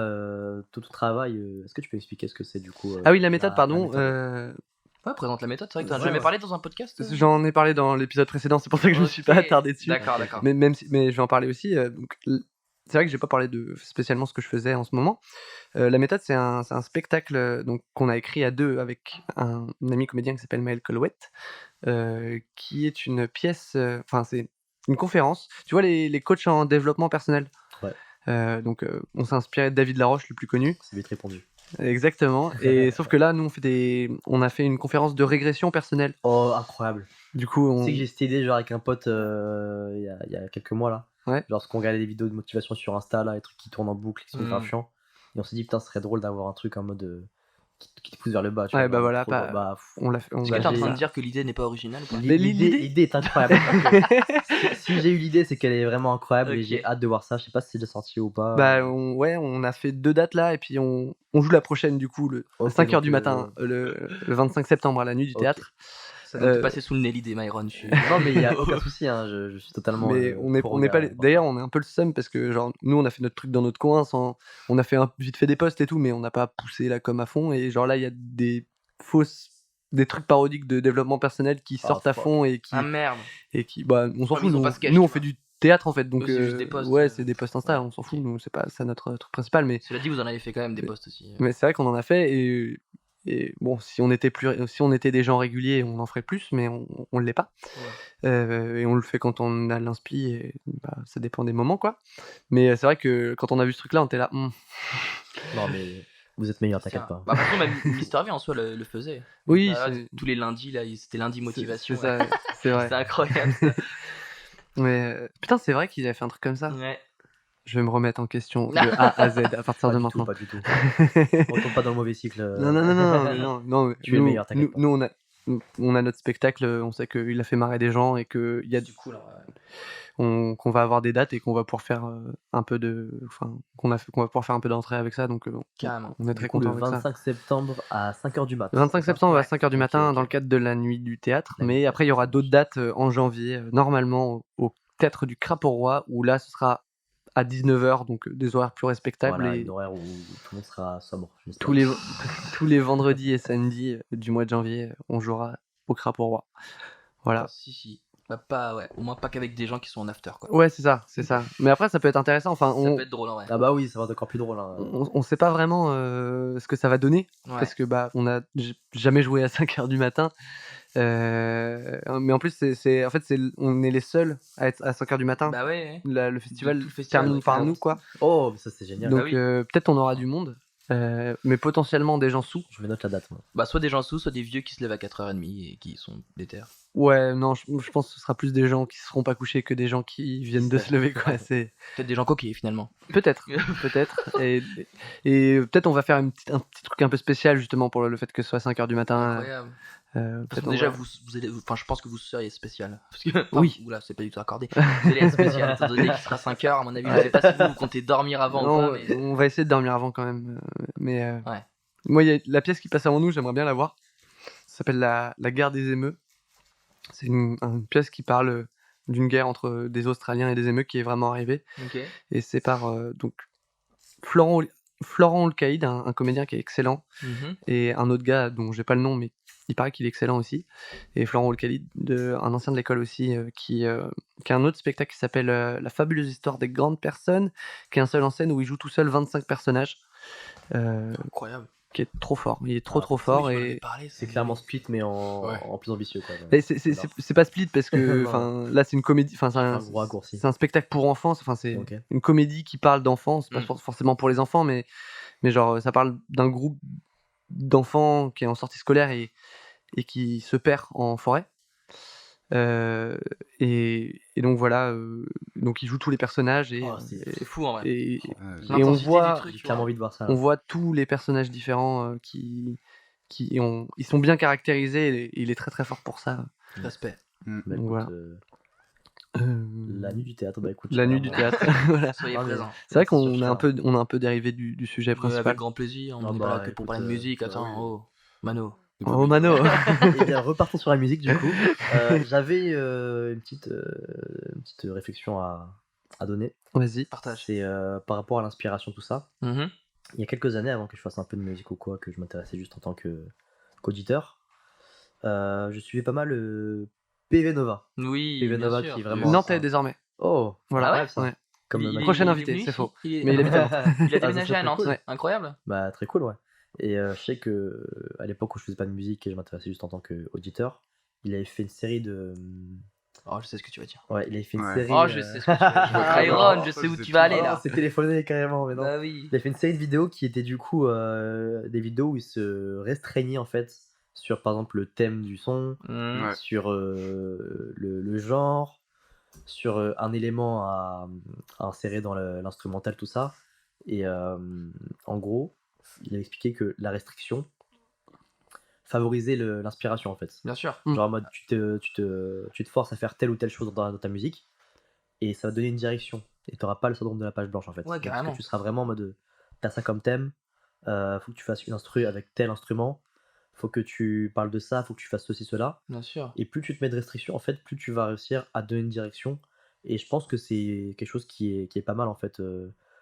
tout ton travail, est-ce que tu peux expliquer ce que c'est du coup Ah oui, la méthode, pardon. méthode. Ouais, présente la méthode, c'est vrai que t'en as Ouais, jamais ouais. parlé dans un podcast? J'en ai parlé dans l'épisode précédent, c'est pour ça que je me suis pas attardé dessus. D'accord. Mais je vais en parler aussi. C'est vrai que j'ai pas parlé de spécialement ce que je faisais en ce moment. La méthode, c'est un spectacle donc qu'on a écrit à deux avec un ami comédien qui s'appelle Maël Colouette, qui est une pièce. Enfin, c'est une conférence. Tu vois les coachs en développement personnel. Ouais. Donc, on s'est inspiré de David Laroche, le plus connu. C'est vite répondu. Exactement. Et sauf que là, nous, on a fait une conférence de régression personnelle. Oh, incroyable. Du coup, Tu sais que j'ai cette idée genre avec un pote il y a quelques mois là. Ouais. Genre, parce qu'on regardait des vidéos de motivation sur Insta, là, les trucs qui tournent en boucle, qui sont grave chiants. Et on s'est dit, putain, ce serait drôle d'avoir un truc en mode qui te pousse vers le bas. Tu Ouais, vois, bah voilà, trop, on l'a fait. Est-ce que t'es en train de dire que l'idée n'est pas originale ou pas? L'idée est incroyable. Si j'ai eu l'idée, c'est qu'elle est vraiment incroyable et Ok. j'ai hâte de voir ça. Je sais pas si c'est déjà sorti ou pas. On a fait 2 dates là, et puis on joue la prochaine, du coup, à Ok, 5h donc, du matin, le 25 septembre, à la nuit du Ok. théâtre. Ça doit te passer sous le nez l'idée, Myron. Non, mais il y a aucun souci, hein, je suis totalement. Mais on n'est pour pas regarder. d'ailleurs, on est un peu le seum parce que genre nous on a fait notre truc dans notre coin on a fait vite fait des posts et tout, mais on n'a pas poussé la com à fond, et genre là il y a des trucs parodiques de développement personnel qui sortent à fuck. fond et qui Ah merde. on s'en Ouais, mais fout. ils ont Nous, pas ce sketch, nous, on tu fait vois. du théâtre en fait, donc C'est juste des posts, ouais, c'est des posts Insta, on s'en fout, ok. nous c'est pas ça notre truc principal, mais Cela dit, vous en avez fait quand même des posts aussi. mais c'est vrai qu'on en a fait, et bon, si on était des gens réguliers, on en ferait plus, mais on l'est pas. Et on le fait quand on a l'inspi, et ça dépend des moments, quoi. Mais c'est vrai que quand on a vu ce truc-là, on était là. Non, mais vous êtes meilleurs, t'inquiète pas. Bah, par contre, même Mister V en soi le faisait. Oui, Ah, tous les lundis, là, c'était lundi motivation. c'est ça, c'est vrai. C'était incroyable. Ça. Mais putain, c'est vrai qu'ils avaient fait un truc comme ça. Ouais. Je vais me remettre en question de A à Z à partir Pas de du maintenant. tout, pas du tout. On tombe pas dans le mauvais cycle. Non. Tu es le meilleur, t'inquiète pas. Nous, on a notre spectacle, on sait qu'il a fait marrer des gens et qu'il y a Du coup, là, qu'on va avoir des dates et qu'on va pouvoir faire un peu qu'on va pouvoir faire un peu d'entrée avec ça, donc carrément. on est très Du coup, le content avec ça. 25 septembre à 5h du matin. 25 septembre à 5h du Ok, matin ok. dans le cadre de la nuit du théâtre, La nuit mais du après il y aura d'autres dates en janvier, normalement au théâtre du Crap au Roi, où là ce sera à 19h, donc des horaires plus respectables, Voilà, et une horaire où tout le monde sera sobre. j'espère. tous les vendredis et samedis du mois de janvier, on jouera au Crap au Roi. Voilà. Ah, si. Bah, pas, ouais. Au moins pas qu'avec des gens qui sont en after, quoi. Ouais, c'est ça. Mais après, ça peut être intéressant. Enfin, Ça peut être drôle, en vrai. Ah bah oui, ça va être encore plus drôle. Hein. on sait pas vraiment ce que ça va donner, Ouais. parce que on a jamais joué à 5h du matin. Mais en plus, on est les seuls à être à 5h du matin. Bah ouais. Le festival Tout le festival, termine ouais, par carrément. nous, quoi. Oh, ça c'est génial. Donc Bah oui. peut-être on aura du monde. mais potentiellement des gens sous. Je me note la date, moi. Bah, soit des gens sous, soit des vieux qui se lèvent à 4h30 et qui sont déter. Ouais, non, je pense que ce sera plus des gens qui seront pas couchés que des gens qui viennent de se lever, quoi. C'est Peut-être des gens coquets finalement. peut-être. Et peut-être on va faire un petit truc un peu spécial justement pour le fait que ce soit 5h du matin. Incroyable. Peut-être Déjà, on va- vous allez, enfin, je pense que vous seriez spécial. Parce que, Oui. Oula, c'est pas du tout accordé. Vous allez être spécial, étant donné qu'il sera 5h, à mon avis. Je sais pas si vous comptez dormir avant Non, ou pas, mais. on va essayer de dormir avant quand même. Ouais. Moi, il y a la pièce qui passe avant nous, j'aimerais bien la voir. Ça s'appelle la guerre des émeus. C'est une pièce qui parle d'une guerre entre des Australiens et des émeus qui est vraiment arrivée. Ok. Et c'est par donc Florent Olcaïd, un comédien qui est excellent, Mhm. et un autre gars dont j'ai pas le nom, mais il paraît qu'il est excellent aussi. Et Florent Olcaïd, un ancien de l'école aussi, qui a un autre spectacle qui s'appelle La fabuleuse histoire des grandes personnes, qui est un seul en scène où il joue tout seul 25 personnages. Incroyable. Qui est trop fort. Il est trop Ah, trop fort. Oui, tu m'en Et avais parlé, C'est clairement Split, mais Ouais. en plus ambitieux, quoi. mais c'est pas Split parce que Non. enfin là c'est une comédie, enfin Un gros raccourci. c'est un spectacle pour enfants, enfin c'est Ok. une comédie qui parle d'enfants, c'est pas Mm. forcément pour les enfants, mais genre ça parle d'un groupe d'enfants qui est en sortie scolaire et qui se perd en forêt. Et donc voilà, donc il joue tous les personnages et Oh, c'est fou en vrai. et, Ouais, et L'intensité on du voit truc, J'ai tu clairement vois. envie de voir ça. on voit tous les personnages différents ils sont bien caractérisés et il est très très fort pour ça. Respect. Bah, Donc écoute, voilà. la nuit du théâtre, bah écoute. La je nuit sais du pas, théâtre. Voilà. Soyez Ah, mais- présents. C'est vrai C'est sûr qu'on qu'il a y un a- peu, on a un peu dérivé du sujet principal. Avec grand plaisir, on Ah n'est bah, pas là que pour écoute, parler de musique. Attends, oui. oh, Mano. Oh Mano. Eh bien, repartons sur la musique du coup. J'avais une petite réflexion à donner. Vas-y. Partage. C'est par rapport à l'inspiration, tout ça. Mhm. Il y a quelques années, avant que je fasse un peu de musique ou quoi, que je m'intéressais juste en tant qu'auditeur, je suivais pas mal PV Nova. Oui, PV bien Nova sûr. qui est vraiment. Nantais un- désormais. Oh, Voilà. Ah ouais incroyable, ça. Ouais. Comme Il- ma- Prochain il est invité, venu c'est ici faux. Il est- Mais il habite à Nantes. Il a ça déménagé serait à Nantes. cool. Ouais. Incroyable. Bah, très cool, ouais. Et je sais que à l'époque où je faisais pas de musique et je m'intéressais juste en tant qu'auditeur, il avait fait une série de. Oh, je sais ce que tu vas dire. Ouais, il avait fait une Ouais. série. Oh, je sais ce que tu vas dire. Ah, Iron, non, je ça, sais je où sais tu vas tout. aller Oh, là. c'est téléphoné carrément, mais non. Bah oui. Il a fait une série de vidéos qui étaient du coup des vidéos où il se restreignait en fait sur par exemple le thème du son, Mhm. Ouais. sur le genre, sur un élément à insérer dans l'instrumental, tout ça. Et en gros, il a expliqué que la restriction favorisait l'inspiration en fait. Bien sûr. Mm. Genre en mode tu te forces à faire telle ou telle chose dans ta musique et ça va donner une direction. Et tu n'auras pas le syndrome de la page blanche en fait. Ouais, Donc, parce carrément. que tu seras vraiment en mode t'as ça comme thème, faut que tu fasses une instru avec tel instrument, faut que tu parles de ça, faut que tu fasses ceci, cela. Bien sûr. Et plus tu te mets de restrictions, en fait, plus tu vas réussir à donner une direction. Et je pense que c'est quelque chose qui est pas mal en fait,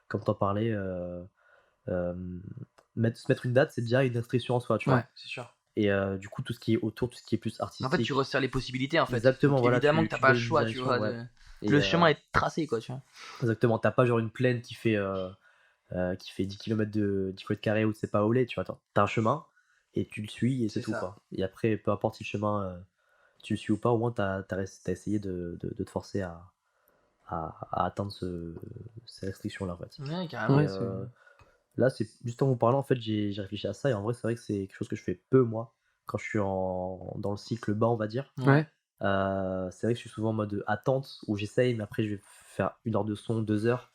comme t'en parlais. Se mettre une date, c'est déjà une restriction en soi, tu Ouais, vois. c'est sûr. Et du coup, tout ce qui est autour, tout ce qui est plus artistique. En fait, tu resserres les possibilités en fait. Exactement, Donc, voilà, évidemment tu- que t'as tu pas le donnes une choix, tu direction, vois. ouais. Et, Le chemin est tracé, quoi, tu vois. Exactement, t'as pas genre une plaine qui fait 10 km de 10 km carrés ou c'est pas où tu vois. T'as un chemin et tu le suis et c'est C'est tout, ça. quoi. Et après, peu importe si le chemin tu le suis ou pas, au moins t'as essayé de te forcer à atteindre ces restrictions-là, en fait. Ouais, carrément. Ouais, Et, là, c'est juste en vous parlant, en fait, j'ai réfléchi à ça et en vrai, c'est vrai que c'est quelque chose que je fais peu, moi, quand je suis dans le cycle bas, on va dire. Ouais. C'est vrai que je suis souvent en mode attente où j'essaye, mais après, je vais faire 1 heure de son, 2 heures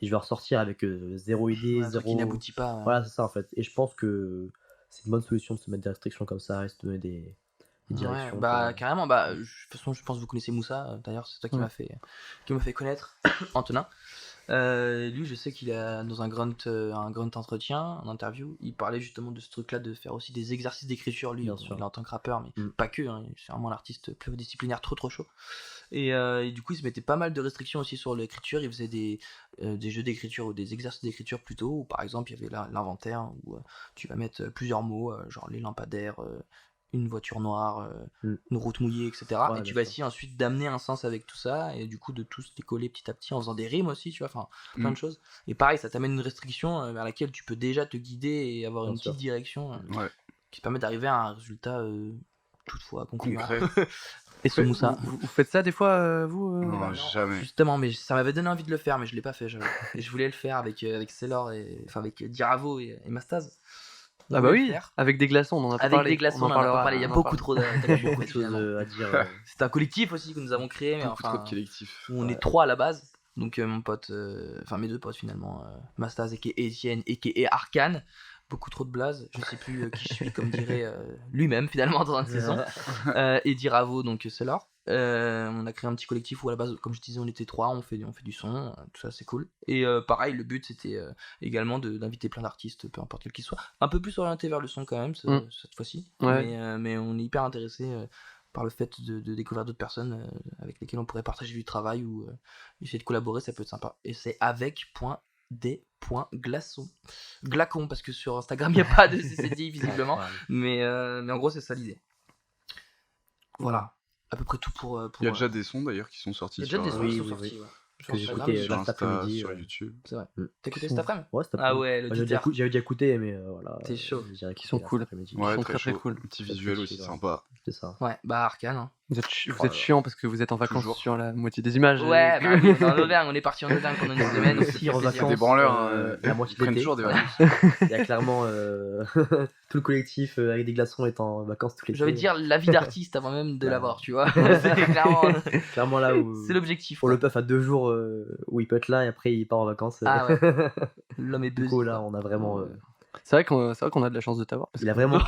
et je vais ressortir avec zéro idée, Un truc qui zéro. n'aboutit pas. Voilà, c'est ça en fait. Et je pense que c'est une bonne solution de se mettre des restrictions comme ça et se donner des directions. Ouais, bah pour- carrément, bah de toute façon je pense que vous connaissez Moussa, d'ailleurs c'est toi qui Ouais. m'a fait connaître Antonin. Lui je sais qu'il a dans un grunt entretien, en interview, il parlait justement de ce truc là de faire aussi des exercices d'écriture lui, Bien bon, sûr. il est en tant que rappeur mais Mm. pas que, hein, c'est vraiment l'artiste pluridisciplinaire trop chaud. Et du coup il se mettait pas mal de restrictions aussi sur l'écriture, il faisait des jeux d'écriture ou des exercices d'écriture plutôt, où par exemple il y avait l'inventaire où tu vas mettre plusieurs mots, genre les lampadaires, une voiture noire, une route mouillée, etc. Ouais, et tu bien vas sûr. essayer ensuite d'amener un sens avec tout ça, et du coup de tous les coller petit à petit en faisant des rimes aussi, tu vois, enfin plein de choses. Et pareil, ça t'amène une restriction vers laquelle tu peux déjà te guider et avoir Bien une sûr. petite direction Ouais. qui te permet d'arriver à un résultat toutefois concluant. Concret. Et sous Moussa. Vous faites ça des fois, vous Non, Bah non, jamais. Justement, mais ça m'avait donné envie de le faire, mais je l'ai pas fait. Et je voulais le faire avec Sailor avec Diravo et Mastaz. On Ah bah voulait le oui, faire. avec des glaçons, on en a pas Avec parlé. des glaçons, on en on en a pas parlera. parlé. Il y a on en beaucoup parlera. trop de Beaucoup de choses finalement. à dire. C'est un collectif aussi que nous avons créé, mais Beaucoup trop de enfin, collectifs. où on est 3 à la base. Donc mon pote, enfin mes 2 potes finalement, Mastaz et Etienne et Arcane. Beaucoup trop de blazes, je sais plus qui je suis, comme dirait lui-même finalement dans une saison. Et Diravo, donc c'est l'or. On a créé un petit collectif où à la base, comme je disais, on était 3, on fait du son, tout ça c'est cool. Et pareil, le but c'était également d'inviter plein d'artistes, peu importe quel qu'ils soient. Un peu plus orienté vers le son quand même, cette fois-ci. Ouais. Mais on est hyper intéressé par le fait de découvrir d'autres personnes avec lesquelles on pourrait partager du travail ou essayer de collaborer, ça peut être sympa. Et c'est avec des.glaçons. Glacon, parce que sur Instagram il n'y a pas de CCD visiblement. Mais en gros, c'est ça l'idée. Voilà, à peu près tout pour. Il y a déjà des sons d'ailleurs qui sont sortis. Il y a déjà des sons qui sont oui, sortis. Ouais. Que j'ai Sur écouté Instagram, là sur cet Insta, après-midi. sur YouTube. c'est vrai. Mm. T'as écouté Qui cet sont- après-midi Ouais, cet Ah après-midi. ouais, l'auditeur. J'avais déjà écouté, mais voilà. T'es chaud. J'ai réécouté Qui sont là cool. cet après-midi. Ouais, sont très très chaud. cool. Un petit Ça fait visuel chier, aussi ouais. sympa. C'est ça. Ouais, bah Arcane. Hein. Vous êtes Oh là chiant parce que vous êtes en vacances Toujours. sur la moitié des images. Ouais, bah oui, on est en Auvergne, on est parti en Auvergne pendant une semaine. on s'est Aussi fait en plaisir. vacances. Des branleurs, la moitié ils prennent d'été. toujours des Voilà. vacances. Il y a clairement tout le collectif avec des glaçons est en vacances tous les J'avais dire la vie d'artiste avant même de l'avoir, tu vois. C'est clairement là où c'est l'objectif. pour quoi. le puff à 2 jours où il peut être là et après il part en vacances. Ah ouais. L'homme est Du buzzé. coup là quoi. on a vraiment C'est vrai qu'on a de la chance de t'avoir. Parce il a que vraiment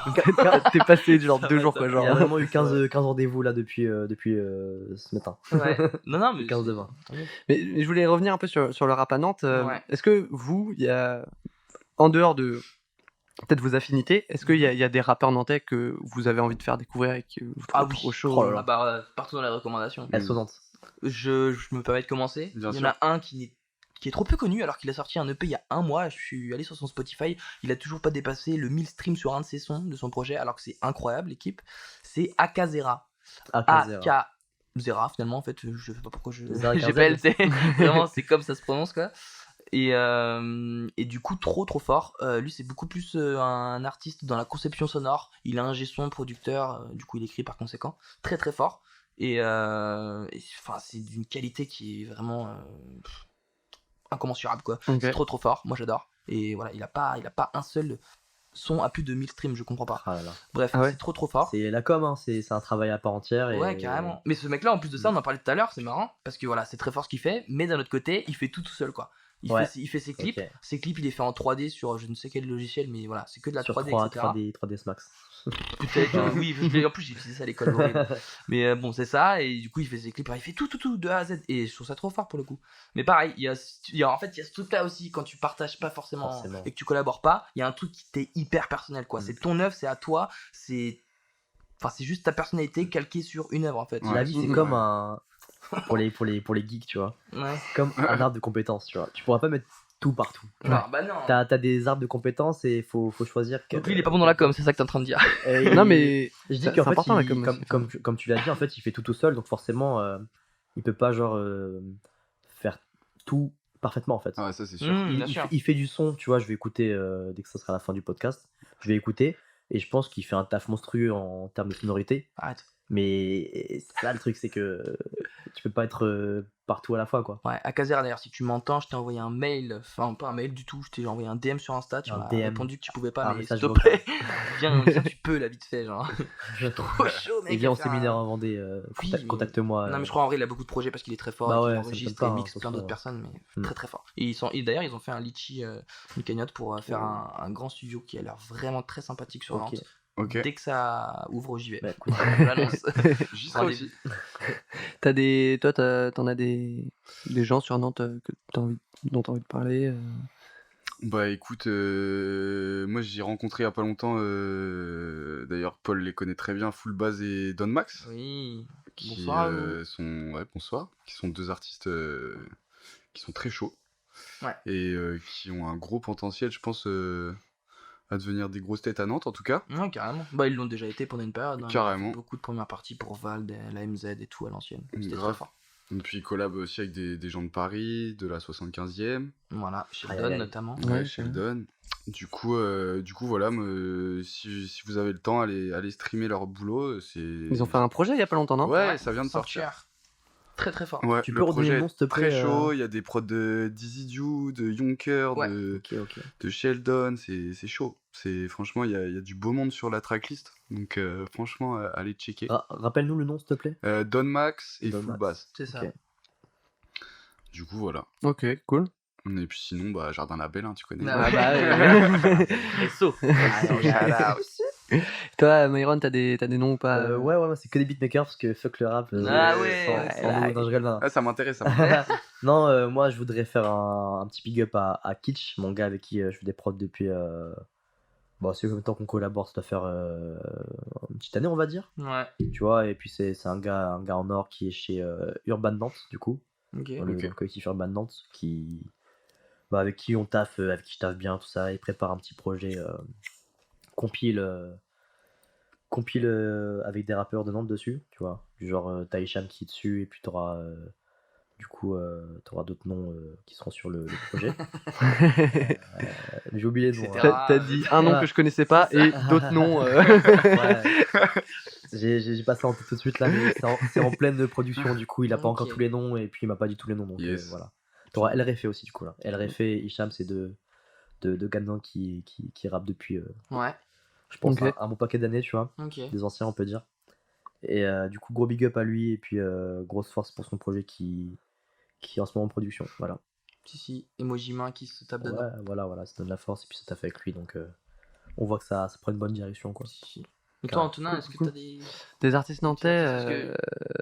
t'es passé genre Ça 2 va, jours ça quoi. va. Genre. il a vraiment eu 15 rendez-vous là depuis ce matin. Ouais. Non, mais. 15 de 20. Mais je voulais revenir un peu sur le rap à Nantes. Ouais. Est-ce que vous, il y a, en dehors de peut-être vos affinités, est-ce qu'il y a des rappeurs nantais que vous avez envie de faire découvrir et que vous trouvez Ah oui. trop chaud Oh là là. Ah bah, partout dans les recommandations. Elles sont Nantes. Je me permets de commencer. Bien Il y en sûr. a un qui est trop peu connu alors qu'il a sorti un EP il y a un mois. Je suis allé sur son Spotify. Il a toujours pas dépassé le 1000 streams sur un de ses sons de son projet alors que c'est incroyable l'équipe. C'est Akazera. Akazera. Akazera finalement en fait. Je sais pas pourquoi Zera j'ai Kazel. pelleté. Vraiment c'est comme ça se prononce quoi. Et du coup trop fort. Lui c'est beaucoup plus un artiste dans la conception sonore. Il a un son producteur. Du coup il écrit par conséquent. Très fort. Et enfin c'est d'une qualité qui est vraiment incommensurable quoi. Ok. C'est trop fort. Moi j'adore. Et voilà il a pas un seul son à plus de 1000 streams je comprends pas. Ah là là. Bref Ah ouais. c'est trop fort. C'est la com, hein, c'est un travail à part entière. Et... Ouais, carrément. Mais ce mec-là, en plus de ça, on en parlait tout à l'heure, c'est marrant, parce que voilà, c'est très fort ce qu'il fait, mais d'un autre côté, il fait tout seul, quoi. Ouais. Il fait ses clips, Ok. ses clips, il les fait en 3D sur je ne sais quel logiciel, mais voilà, c'est que de la Sur 3D, 3, etc. 3DS Max. Peut-être, oui, en plus j'ai utilisé ça à l'école, horrible. Mais bon, c'est ça, et du coup, il fait ses clips, il fait tout, de A à Z, et je trouve ça trop fort pour le coup. Mais pareil, en fait, il y a ce truc-là aussi, quand tu partages pas forcément, et que tu collabores pas, il y a un truc qui t'est hyper personnel, quoi. C'est ton œuvre, c'est à toi, c'est juste ta personnalité calquée sur une œuvre, en fait. Ouais. La vie, c'est Ouais. comme un. Pour les geeks, tu vois. Ouais. C'est comme un arbre de compétences, tu vois. Tu pourras pas mettre tout partout. Non, bah non. T'as des arbres de compétences et faut choisir. Donc lui, il est pas bon dans la com, c'est ça que t'es en train de dire. Et Non mais je dis c'est qu'en fait, important, la com aussi. comme tu l'as dit, en fait, il fait tout seul, donc forcément, il peut pas genre faire tout parfaitement en fait. Ah, ça c'est sûr. Bien sûr. Il fait du son, tu vois, je vais écouter dès que ça sera la fin du podcast, je vais écouter et je pense qu'il fait un taf monstrueux en termes de sonorité. Arrête. Mais ça, le truc, c'est que tu peux pas être partout à la fois, quoi. Ouais, Akazera d'ailleurs, si tu m'entends, je t'ai envoyé un mail, enfin pas un mail du tout, je t'ai envoyé un DM sur Insta, tu Un m'as DM. répondu que tu pouvais pas, Un mais s'il message te vocal. plaît, viens, tu peux là vite fait, genre. Trop chaud, mec. Et viens à au faire un- séminaire en Vendée, Oui, mais- contacte-moi. Non mais je crois en vrai il a beaucoup de projets parce qu'il est très fort, Bah et qu'il ouais, ça enregistre m'étonne et pas, mixe hein, plein d'autres franchement. personnes, mais Mm. très fort. Et d'ailleurs ils ont fait un litchi, une cagnotte pour faire un grand studio qui a l'air vraiment très sympathique sur Ok. Nantes. Ok. Dès que ça ouvre, j'y vais. Bah, écoute, Je l'annonce. J'y serai aussi. T'en as des gens sur Nantes dont t'as envie de parler. Bah écoute, moi j'ai rencontré il y a pas longtemps, d'ailleurs Paul les connaît très bien, Full Base et Don Max, Oui. qui Bonsoir à vous. sont, ouais, bonsoir, qui sont deux artistes qui sont très chauds Ouais. et qui ont un gros potentiel, je pense, à devenir des grosses têtes à Nantes en tout cas. Ouais, carrément. Bah, ils l'ont déjà été pendant une période. Hein. Ils ont Carrément. fait beaucoup de premières parties pour Vald, la MZ et tout à l'ancienne. C'était très Grave. fort. Et puis il collab aussi avec des gens de Paris, de la 75e. Voilà, Sheldon Aïe, aïe, aïe. notamment. Ouais, Sheldon. Du coup, voilà, si vous avez le temps, allez streamer leur boulot. Ils ont fait un projet il y a pas longtemps, non? Ouais, ça vient de sortir. Sanctuaire. Très très fort. Ouais, Tu le peux redonner projet le nom, est s'il te plaît, très chaud. Il y a des prods de Dizzy Dew, de Junker, Ouais. Ok. de Sheldon. C'est chaud. Franchement, il y a du beau monde sur la tracklist. Donc, franchement, allez checker. Rappelle-nous le nom, s'il te plaît. Don Max et Don Full Max. Bass. C'est ça. Ok. Du coup, voilà. Ok, cool. Et puis sinon, Jardin Label, hein, tu connais. Ah Ah bah ouais. SO. Toi, Myron, t'as des noms ou pas? Ouais, moi, c'est que des beatmakers parce que fuck le rap. Ah ouais, sans nous, non, je rigole, non. Ah, ça m'intéresse. Ça m'intéresse. Non, moi je voudrais faire un petit big up à Kitsch, mon gars avec qui je fais des prods depuis. Bon, c'est combien de temps qu'on collabore, ça doit faire une petite année, on va dire. Ouais. Tu vois, et puis c'est un gars en or qui est chez Urban Nantes, du coup, Ok. dans le collectif Urban Nantes, avec qui on taffe, avec qui je taffe bien, tout ça. Il prépare un petit projet compile avec des rappeurs de Nantes dessus, tu vois, du genre Taïcham qui est dessus, et puis t'auras d'autres noms qui seront sur le projet. J'ai oublié le nom. Etc. T'as dit un nom Ouais. que je connaissais pas et d'autres noms. Ouais. J'ai passé en tête tout de suite là, mais c'est en pleine production, du coup il a pas encore Ok. tous les noms, et puis il m'a pas dit tous les noms, donc Yes. voilà. T'auras El Refé aussi, du coup là. El Refé et Hicham, c'est deux gars de Nantes qui rappent depuis, Ouais. je pense, Ok. un bon paquet d'années, tu vois. Ok. Des anciens, on peut dire. Et du coup, gros big up à lui, et puis grosse force pour son projet qui est en ce moment en production. Voilà. Si. Emoji main qui se tape Ouais, dedans. voilà, ça donne la force, et puis ça t'a fait avec lui, donc on voit que ça prend une bonne direction, quoi. Si. Et toi, Antonin, est-ce que t'as des. Des artistes nantais. Parce que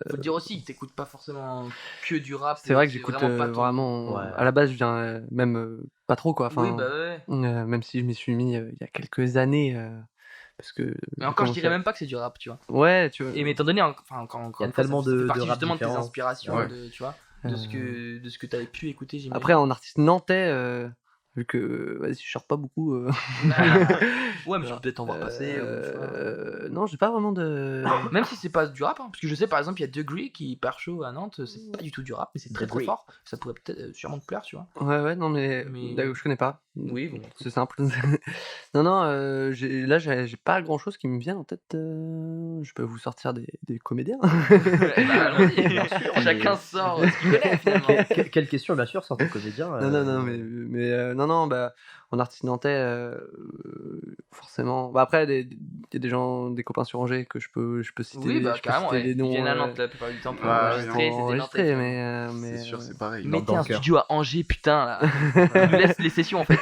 faut le dire aussi, t'écoutes pas forcément que du rap. C'est vrai que j'écoute vraiment pas ton- vraiment. Ouais. À la base, je viens même pas trop quoi. Enfin, Oui, bah ouais. même si je m'y suis mis il y a quelques années. Parce que. Mais encore, je dirais même pas que c'est du rap, tu vois. Ouais, tu vois. Et mais étant donné, encore une Il y a fois, tellement ça fait de partie rap justement de tes différents. inspirations, Ouais. tu vois, de ce que t'avais pu écouter, j'imagine. Après, en artiste nantais, vu que vas-y, je sors pas beaucoup. Ouais, mais tu peux peut-être en voir passer. ou, tu vois. Non, j'ai pas vraiment de. Même si c'est pas du rap, hein, parce que je sais par exemple, il y a Degree qui est hyper chaud à Nantes, c'est pas du tout du rap, mais c'est très très Degree. fort. Ça pourrait peut-être sûrement te plaire, tu vois. Ouais, non, mais. Mais- D'accord, je connais pas. Oui, bon. C'est simple. Non, j'ai pas grand chose qui me vient en tête. Je peux vous sortir des comédiens. Bah, allons-y, bien sûr. Chacun sort ce qu'il connaît finalement. Quelle question, bien sûr, sans ton comédien. Non, mais non, en artiste nantais, forcément. Bah, après, il y a des gens, des copains sur Angers que je peux citer. Oui, bah je peux carrément, citer ouais. des Ils noms. viennent à Nantes la plupart du temps pour Ah, enregistrer, c'est des enregistrer, Nantais. mais C'est sûr, c'est pareil. Mettez un dans le cœur. studio à Angers, putain là. Ils nous laissent les sessions en fait.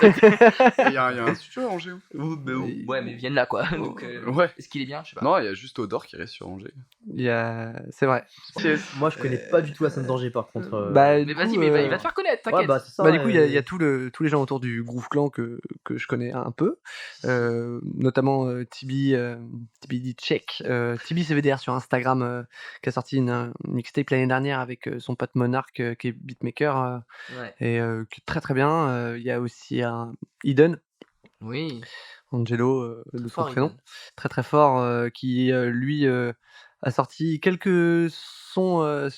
Il y a un studio à Angers. Ouais, mais viennent là quoi. Donc, Ouais. est-ce qu'il est bien? Je sais pas. Non, il y a juste Odor qui reste sur Angers. c'est vrai. Moi, je connais pas du tout la scène d'Angers, par contre. Bah, Mais du vas-y, coup, mais il va te faire connaître, ouais, t'inquiète. bah, c'est ça. Bah, du coup, il y a tous les gens autour du Groove Clan que je connais un peu, notamment Tibi Check, Tibi CVDR sur Instagram, qui a sorti une mixtape l'année dernière avec son pote Monarch, qui est beatmaker, Ouais. et qui est très très bien. Il y a aussi un Eden, Oui. Angelo, de son Fort, prénom, Eden. très très fort, qui lui a sorti quelques sons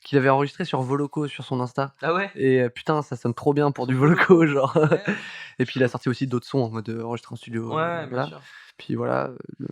qu'il avait enregistrés sur Voloco sur son Insta. Ah ouais. Et putain, ça sonne trop bien pour du Voloco, genre. Ouais, Et puis il a sorti aussi d'autres sons en mode enregistré en studio. ouais, bien voilà. sûr. Puis voilà,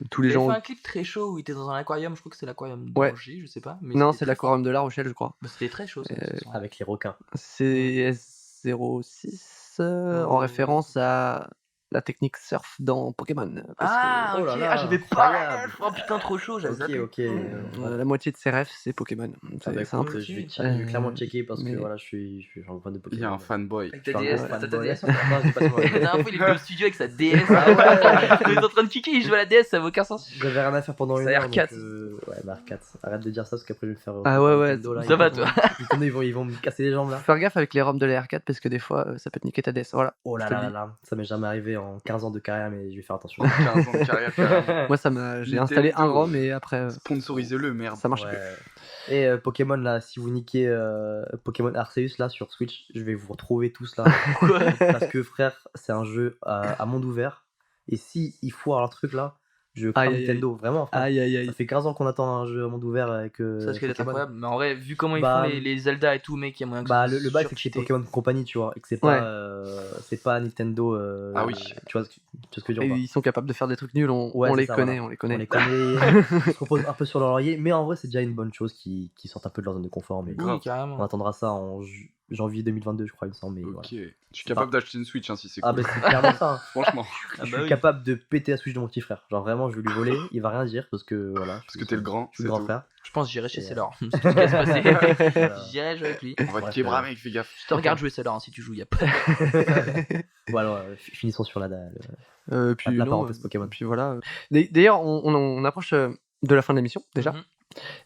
tous les Il avait gens. fait un clip très chaud où il était dans un aquarium, je crois que c'est l'aquarium Ouais. d'Angers, je sais pas. Mais Non, c'était c'est très l'aquarium de La Rochelle, je crois. fort. Bah, c'était très chaud ça. ce son. Avec les requins. C'est S06 en Oh. référence à la technique surf dans Pokémon. Parce Ah, Oh ok. là là, Ah, j'avais pas. incroyable. Oh putain, trop chaud, j'avais Ok, zappé. ok. que, la moitié de ses refs, c'est Pokémon. C'est Bah, simple. écoute, je vais simple. clairement checker parce mais- que voilà, je suis un fan de Pokémon. Il y a un fanboy. Avec Je ta suis un DS, gros t'as ta fanboy. DS. Non, je dis pas ça, La dernière fois, il est venu au studio avec sa DS. Ah ouais. Il est en train de kicker, il joue à la DS, ça n'a aucun sens. J'avais rien à faire pendant une C'est heure. R4. donc, ouais, bah R4. Arrête de dire ça parce qu'après je vais me faire. Ah ouais, Nintendo, là, ça ils va, vont- toi. Nintendo, ils vont me casser les jambes là. Faut faire gaffe avec les ROM de la R4 parce que des fois, ça peut te niquer ta DS. Voilà. Oh là Je te le là dis. là, ça m'est jamais arrivé en 15 ans de carrière, mais je vais faire attention. 15 ans de carrière, carrément. Moi, j'ai installé un Nintendo. ROM et après, Sponsorisez-le, merde. ça marche Ouais. plus. Et Pokémon là, si vous niquez Pokémon Arceus là sur Switch, je vais vous retrouver tous là. Parce que frère, c'est un jeu à monde ouvert. Et si ils foirent leur truc là, Je crains Aïe, aïe, aïe. Nintendo, vraiment. Frère. Aïe, aïe, Ça aïe. fait 15 ans qu'on attend un jeu à monde ouvert avec. Ça risque d'être Pokémon. incroyable. Mais en vrai, vu comment ils Bah, font les Zelda et tout, mec, il y a moyen que Bah, ça le bail, c'est que c'est surcheaté. Pokémon Company, tu vois, et que c'est Ouais. pas Nintendo. Ah oui. Tu vois ce que je veux dire Et ou pas? ils sont capables de faire des trucs nuls, Ouais, on c'est les ça, connaît, voilà. on les On connaît. les connaît, ils se reposent un peu sur leur laurier, mais en vrai, c'est déjà une bonne chose qui sortent un peu de leur zone de confort. Mais Grave. Oui, carrément. on attendra ça en janvier 2022, je crois, il me semble. Mais Ok. voilà. Je suis C'est capable pas- d'acheter une Switch hein, si c'est Ah, cool. bah, c'est clairement ça. Hein. Franchement. Ah Je bah suis oui. capable de péter la Switch de mon petit frère. Genre, vraiment, je vais lui voler, il va rien dire parce que voilà. Parce que t'es le grand, Je suis le c'est grand tout. frère. Je pense que j'irai chez Et, Sailor. C'est tout ce qui va se passer. Voilà. J'irai jouer avec lui. On va te Bref, québra, mec, fais gaffe. Je te regarde jouer Sailor hein, si tu joues, y'a pas. Bon, alors, finissons sur la dalle. Puis La non, parenthèse Pokémon. puis voilà. D'ailleurs, on approche de la fin de l'émission déjà. Mhm.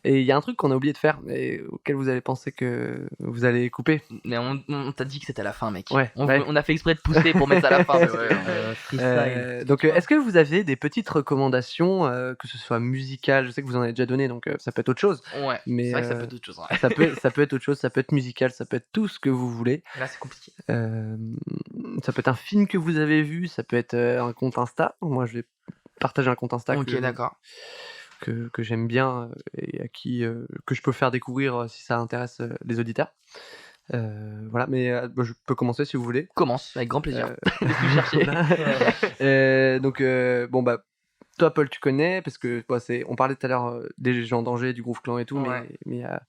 Et il y a un truc qu'on a oublié de faire et auquel vous allez penser que vous allez couper. Mais on t'a dit que c'était à la fin, mec. Ouais, On, ouais. on a fait exprès de pousser pour mettre ça à la fin. C'est vrai, hein. Freestyle. Donc, est-ce que vous avez des petites recommandations, que ce soit musicales? Je sais que vous en avez déjà donné, donc ça peut être autre chose. Ouais, Mais c'est vrai que ça peut être autre chose. Ouais. ça peut être autre chose, ça peut être musical, ça peut être tout ce que vous voulez. Là, c'est compliqué. Ça peut être un film que vous avez vu, ça peut être un compte Insta. Moi, je vais partager un compte Insta Ok, d'accord. que j'aime bien et à qui que je peux faire découvrir si ça intéresse les auditeurs. Voilà, mais bah, je peux commencer si vous voulez. Commence, avec grand plaisir. Laisse-nous chercher. Donc, bon, bah, toi, Paul, tu connais, parce que bah, on parlait tout à l'heure des gens en danger, du Groove Clan et tout, Ouais. mais il y a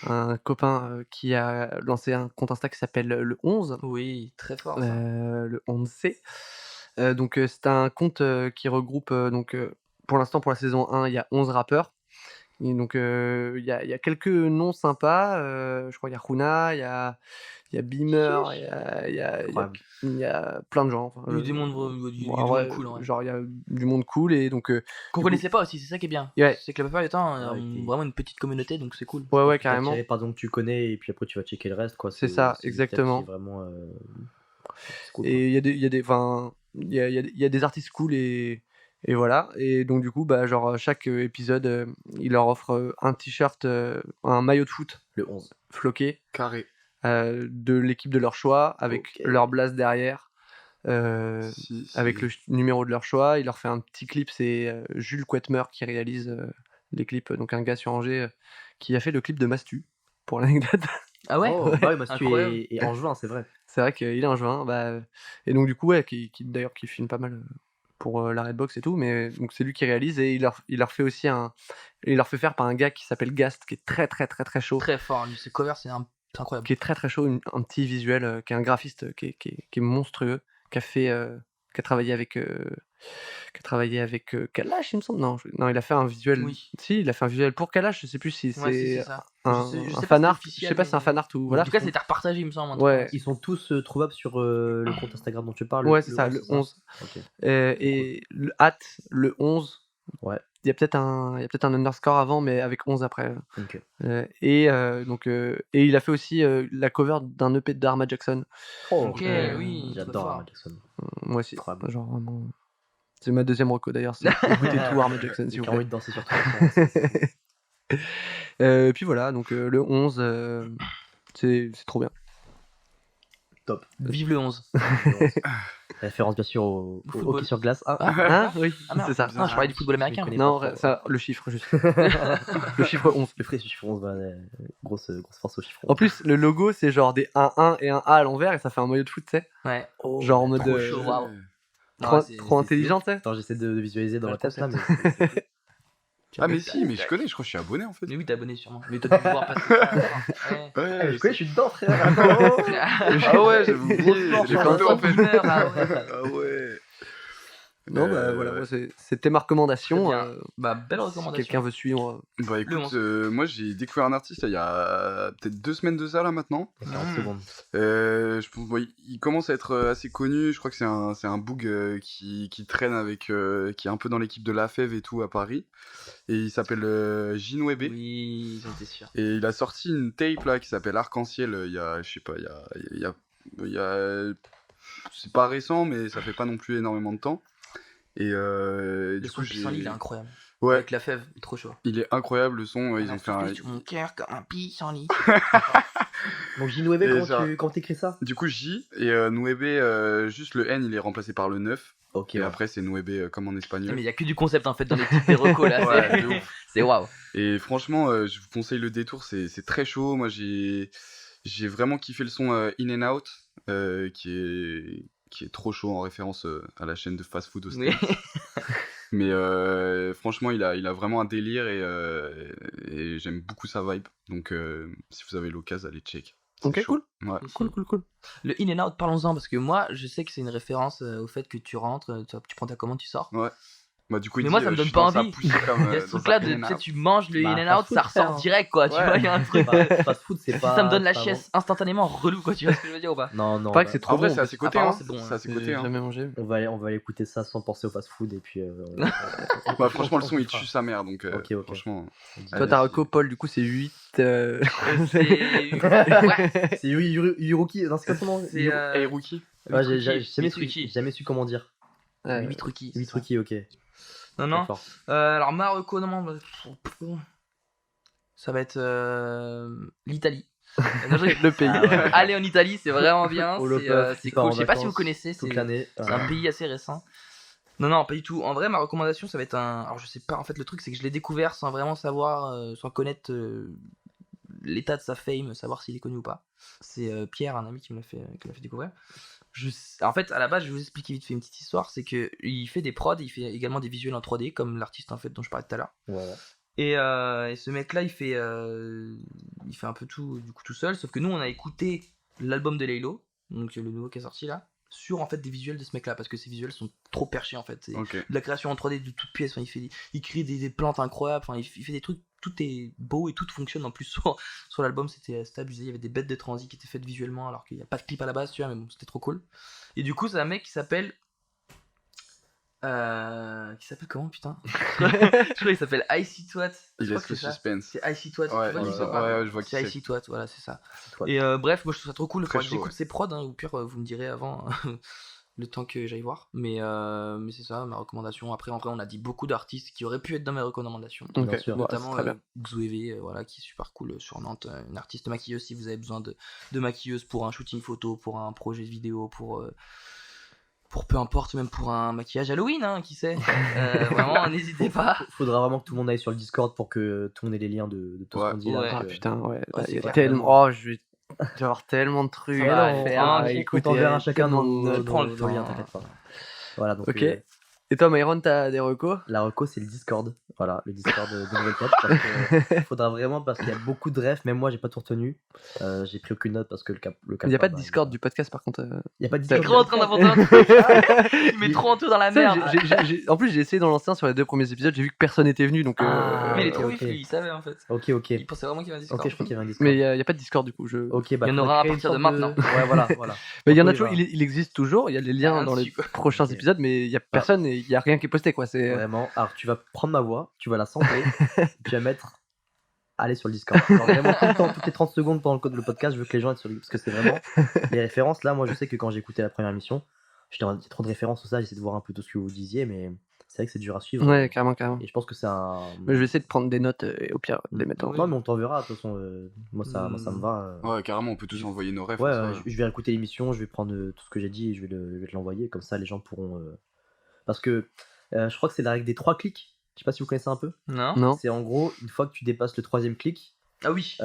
un copain qui a lancé un compte Insta qui s'appelle le 11, Oui, très fort ça. le 11C. Donc, c'est un compte qui regroupe, pour l'instant, pour la saison 1, il y a 11 rappeurs. Et donc, il y a quelques noms sympas. Je crois qu'il y a Runa, il y a Beamer, Incroyable. il y a plein de gens. Enfin, Il y a du monde, il y a du bon, monde ouais, cool. Ouais. genre, il y a du monde cool. Et donc, Qu'on du connaissait pas aussi, c'est ça qui est bien. Ouais. C'est que la plupart du temps, Ouais, on puis- a vraiment une petite communauté, donc c'est cool. ouais, T'es carrément. attiré par des gens que tu connais et puis après tu vas checker le reste quoi. C'est ça, c'est exactement. peut-être vraiment c'est cool, quoi. Et il y a des artistes cool et voilà. Et donc, du coup, bah, genre, chaque épisode, il leur offre un t-shirt, un maillot de foot Le 11. floqué Carré. de l'équipe de leur choix avec Ok. leur blase derrière. Si, Avec le numéro de leur choix. Il leur fait un petit clip, c'est Jules Quetmer qui réalise les clips, donc un gars sur Angers qui a fait le clip de Mastu, pour l'anecdote. Ah ouais. Oh, bah oui, Mastu Incroyable. et Angevin, c'est vrai. C'est vrai qu'il est un juin, et donc du coup, ouais, d'ailleurs qui filme pas mal pour la Redbox et tout, mais donc c'est lui qui réalise et il leur fait aussi il leur fait faire par un gars qui s'appelle Gast, qui est très très très très chaud, Très fort, lui, ses covers, c'est incroyable. qui est très très chaud, un petit visuel, qui est un graphiste qui est monstrueux, qui a travaillé avec Kalash, il me semble. Non, il a fait un visuel. Oui. Si, il a fait un visuel pour Kalash. Je sais plus si Ouais, c'est c'est ça. un Je sais un pas si fan c'est art. Je officiel, sais pas si c'est un mais- fan art ou En voilà. tout cas, c'était repartagé, il me semble. un truc Ouais. comme ça. Ils sont tous trouvables sur le compte Instagram dont tu parles. Ouais, c'est ça, le 11. Ok. Et le le 11. Ouais. Il y a peut-être un underscore avant, mais avec 11 après. Ok. Et il a fait aussi la cover d'un EP d'Arma Jackson. Ok, oui, très J'adore fort. Arma Jackson. Moi aussi. Incroyable. Genre vraiment. C'est ma deuxième reco d'ailleurs. C'est écoutez tout Arma Jackson, s'il J'ai vous envie plaît. de danser sur toi. c'est- Puis voilà, donc le 11, c'est trop bien. Top. Vive le 11. Référence bien sûr au football. hockey sur glace. Ah, Hein Oui, Ah merde. c'est ça. Ah, je parlais du football américain. connais Non, pas trop. ça, le chiffre, juste. Le chiffre 11. Le frais chiffre 11, grosse force au chiffre 11. En plus, le logo, c'est genre des 1-1 et un A à l'envers et ça fait un maillot de foot, tu sais. Ouais. Oh, Genre en mode. trop chaud, waouh. Trop, Non, c'est- trop c'est- intelligent, tu sais. Attends, j'essaie de visualiser dans Ouais, ma tête là, concept. mais. Ah, mais si, mais je connais, je crois que je suis abonné en fait. Mais oui, t'es abonné sûrement. Mais toi, tu peux voir passer ça. Ouais. Ah, je connais, je suis dedans, frère. Ah ouais, j'avais oublié. Grosse J'ai force, compté en fait. Gamer, ah ouais. Ah ouais. Non, bah voilà, moi, c'était ma recommandation. Très bien. Bah, belle Si recommandation. quelqu'un veut suivre. Bah écoute, moi j'ai découvert un artiste il y a peut-être 2 semaines de ça là maintenant. 40 secondes. Je pense, bon, il commence à être assez connu. Je crois que c'est un boug qui traîne avec, qui est un peu dans l'équipe de La Fève et tout à Paris. Et il s'appelle Jinwebe. Oui, j'en étais sûr. Et il a sorti une tape là qui s'appelle Arc-en-Ciel. Il y a, je sais pas, il y a, c'est pas récent, mais ça fait pas non plus énormément de temps. Et Le du son coup, de pissenlit, il est incroyable. ouais, Avec la fève, il est trop chaud. il est incroyable le son. Ils ont fait un. Sur mon cœur comme un pissenlit. Donc Jinwebe, Et ça- comment t'écris ça? Du coup, J et Nwebe, juste le N, il est remplacé par le 9. Ok, Et ouais. après, c'est Nueve comme en Mais espagnol. il y a que du concept en fait dans les petites recos là. Ouais, de ouf. C'est waouh. Et franchement, je vous conseille le détour, c'est très chaud. Moi, j'ai vraiment kiffé le son In and Out, qui est trop chaud en référence à la chaîne de fast food au Oui. States. Mais franchement, il a vraiment un délire et j'aime beaucoup sa vibe. Donc, si vous avez l'occasion, allez check. C'est Ok, chaud. cool. Ouais. Cool. Le in and out, parlons-en parce que moi je sais que c'est une référence au fait que tu rentres, tu prends ta commande, tu sors. Ouais. Bah, du coup, il Mais dit, moi ça me je donne suis pas dans sa envie. poussée comme Il y a ce dans truc là un de In and tu sais, Out. tu manges le Bah, in and out, fast food, ça ressort frère. direct quoi. Tu Ouais. vois, il y a un truc. Fast food, c'est pas. Ça me donne la c'est pas chiasse instantanément relou quoi. Tu vois ce que je veux dire ou pas? bon. Non, Paraît que bah, c'est trop En vrai, bon. c'est à ses côtés. Apparemment, Hein. c'est bon, C'est à ses J'ai côtés. Hein. jamais mangé. on va aller écouter ça sans penser au fast food et puis. Bah, franchement, le son, il kiffera. tue sa mère. Donc, Ok. franchement. On dit- Toi, Allez, ta si. reco, Paul, du coup, c'est 8. C'est ouais, C'est Yuruki, non, c'est quoi son nom c'est Hey, Rookie. Ouais, j'ai Mitruki. jamais su comment dire. Mitruki. c'est ça. Mitruki, ok. Non non. D'accord. Alors ma reco, non, ça va être l'Italie. Non, je- Le pays. Ah ouais. Allez en Italie, c'est vraiment bien. Oh, le C'est peuple c'est qui part cool. en Je sais pas si vous vacances connaissez. Toute C'est l'année. c'est un pays assez récent. Non, pas du tout. En vrai, ma recommandation, ça va être un. Alors, je sais pas. En fait, le truc, c'est que je l'ai découvert sans vraiment savoir, sans connaître l'état de sa fame, savoir s'il est connu ou pas. C'est Pierre, un ami, qui me l'a fait découvrir. En fait, à la base, je vais vous expliquer vite fait une petite histoire. C'est que il fait des prods, il fait également des visuels en 3D, comme l'artiste en fait dont je parlais tout à l'heure. Ouais. Et ce mec-là, il fait un peu tout, du coup, tout seul. Sauf que nous, on a écouté l'album de Laylo, donc le nouveau qui est sorti là, sur en fait des visuels de ce mec-là, parce que ces visuels sont trop perchés en fait. C'est Ok. de la création en 3D de toutes pièces. Enfin, il crée des plantes incroyables. Enfin, il fait des trucs. Tout est beau et tout fonctionne en plus sur l'album. C'était abusé. Il y avait des bêtes de transi qui étaient faites visuellement, alors qu'il n'y a pas de clip à la base, tu vois. Mais bon, c'était trop cool. Et du coup, c'est un mec qui s'appelle. Qui s'appelle comment, putain? Je crois qu'il s'appelle Icy Twat. Je Il crois laisse que le c'est ça. suspense. C'est Icy Twat. Ouais, tu vois qui c'est ou ouais, pas? ouais, je vois qui C'est c'est. Icy Twat, voilà, c'est ça. Toi. Et bref, moi je trouve ça trop cool. Très Faudra que chaud, j'écoute ouais. ses prods, ou au pire, vous me direz avant le temps que j'aille voir. Mais c'est ça, ma recommandation. Après, en vrai, on a dit beaucoup d'artistes qui auraient pu être dans mes recommandations. Ok, Bien sûr. bon, Notamment c'est très bien. Xueve, voilà, qui est super cool sur Nantes. Une artiste maquilleuse, si vous avez besoin de maquilleuse pour un shooting photo, pour un projet vidéo, pour peu importe, même pour un maquillage Halloween, hein, qui sait. Vraiment, n'hésitez pas. Faudra vraiment que tout le monde aille sur le Discord pour que tout le monde ait les liens de tout Ouais. ce qu'on dit là. Ouais. Ah donc, putain, ouais. Oh, Là, c'est il y a clair. tellement. Oh, je vais avoir tellement de trucs Ça va, à on faire. prend- à on écouter, t'enverra chacun tellement de nos notes. prends le liens, temps. t'inquiète pas. Voilà, donc Ok. Et toi, Myron, t'as des recos? la reco, c'est le Discord. Voilà, le Discord de Nouvelle Tête. Parce que faudra vraiment, parce qu'il y a beaucoup de refs, même moi, j'ai pas tout retenu. J'ai pris aucune note parce que le cap. Il n'y a pas de Discord du podcast par contre. Il y a pas de T'as- T'es Discord. trop en train d'inventer un truc. Il met trop en tout dans la Tu sais, merde. en plus, j'ai essayé dans l'ancien sur les 2 premiers épisodes, j'ai vu que personne n'était venu donc. Ah, Mais il est ok, trop ok. vif, lui, il savait en fait. Ok. Il pensait vraiment qu'il y avait un Discord. Ok, je crois qu'il y avait un Discord. Mais il n'y a pas de Discord du coup. Ok, bah, Il y en faudrait aura à créer une partir de sorte maintenant. Ouais, voilà. Mais il y en a Pourquoi toujours, il existe toujours, il y a les liens Rien dans les dessus, quoi. prochains Ok. épisodes, mais il n'y a personne et il n'y a rien qui est posté quoi. C'est. Vraiment. Alors, tu vas prendre ma voix, tu vas la sampler, tu vas mettre. Aller sur le Discord. Genre, vraiment, tout le temps, toutes les 30 secondes pendant le podcast, je veux que les gens aient sur le. Parce que c'est vraiment. Les références, là, moi, je sais que quand j'ai écouté la première émission, j'étais en trop de références, tout ça, j'essaie de voir un peu tout ce que vous disiez, mais c'est vrai que c'est dur à suivre. Ouais, carrément. Et je pense que c'est un. Mais je vais essayer de prendre des notes et au pire de les mettre en. Oui. Non, mais on t'enverra, de toute façon. Moi, ça me va. Ouais, carrément, on peut tous envoyer nos refs. Ouais, en soi. je vais écouter l'émission, je vais prendre tout ce que j'ai dit et je vais te l'envoyer, comme ça les gens pourront. Parce que je crois que c'est la règle des 3 clics. Je sais pas si vous connaissez un peu. Non. Non. C'est en gros, une fois que tu dépasses le 3e clic, Ah oui.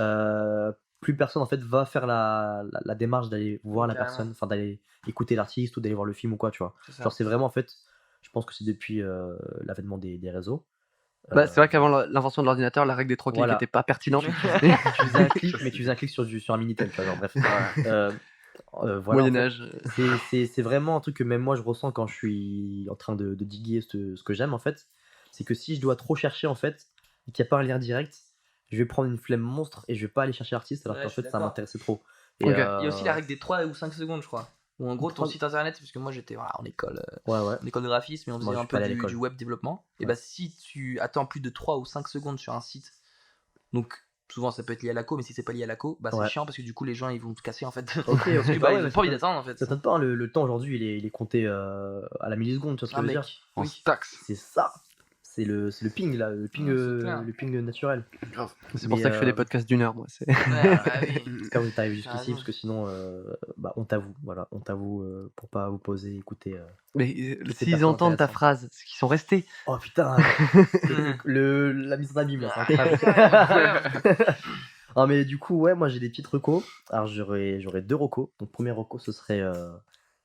plus personne en fait va faire la démarche d'aller voir la Carrément. personne, enfin d'aller écouter l'artiste ou d'aller voir le film ou quoi, tu vois. C'est ça. Genre c'est vraiment en fait, je pense que c'est depuis l'avènement des réseaux. Bah, c'est vrai qu'avant l'invention de l'ordinateur, la règle des 3 clics Voilà. n'était pas pertinente. tu faisais un clic, mais tu faisais un clic sur un Minitel, tu vois, genre bref. Voilà, en fait, Moyen-Âge. c'est vraiment un truc que même moi je ressens quand je suis en train de diguer ce que j'aime en fait. C'est que si je dois trop chercher en fait, et qu'il n'y a pas un lien direct, je vais prendre une flemme monstre et je vais pas aller chercher l'artiste alors Ouais, qu'en je suis fait ça d'accord. m'intéressait trop. Et, Ok. Il y a aussi la règle des 3 ou 5 secondes, je crois. Ou en gros, ton 3 site internet, parce que moi j'étais en école, Ouais. en école de graphisme et on Moi, faisait je un suis peu pas allé à l'école. du web développement. Et Ouais. bah, si tu attends plus de 3 ou 5 secondes sur un site, donc souvent ça peut être lié à l'ACO, mais si c'est pas lié à l'ACO, bah c'est Ouais. chiant parce que du coup les gens ils vont te casser en fait. Ok, Parce que bah bah, ouais, ils mais ont pas envie ça d'attendre en fait. t'étonne pas, hein, le temps aujourd'hui il est compté à la milliseconde, tu vois ce que Ah je veux mec, dire. En oui. stacks. C'est ça. c'est le ping là, Ouais, c'est clair. le ping naturel. Grave. C'est pour Mais, ça que je fais des podcasts d'1 heure, moi. Ouais, bah oui. Quand vous arrivez T'as jusqu'ici, raison. parce que sinon, on t'avoue, voilà, on t'avoue pour pas vous poser, écouter. Mais Ces s'ils personnes entendent ta intéressantes. phrase, c'est qu'ils sont restés. Oh putain, la mise en abîme là, c'est Ouais, incroyable. Ah mais du coup, ouais, moi j'ai des petites recos. Alors j'aurais 2 recos. Donc premier reco, ce serait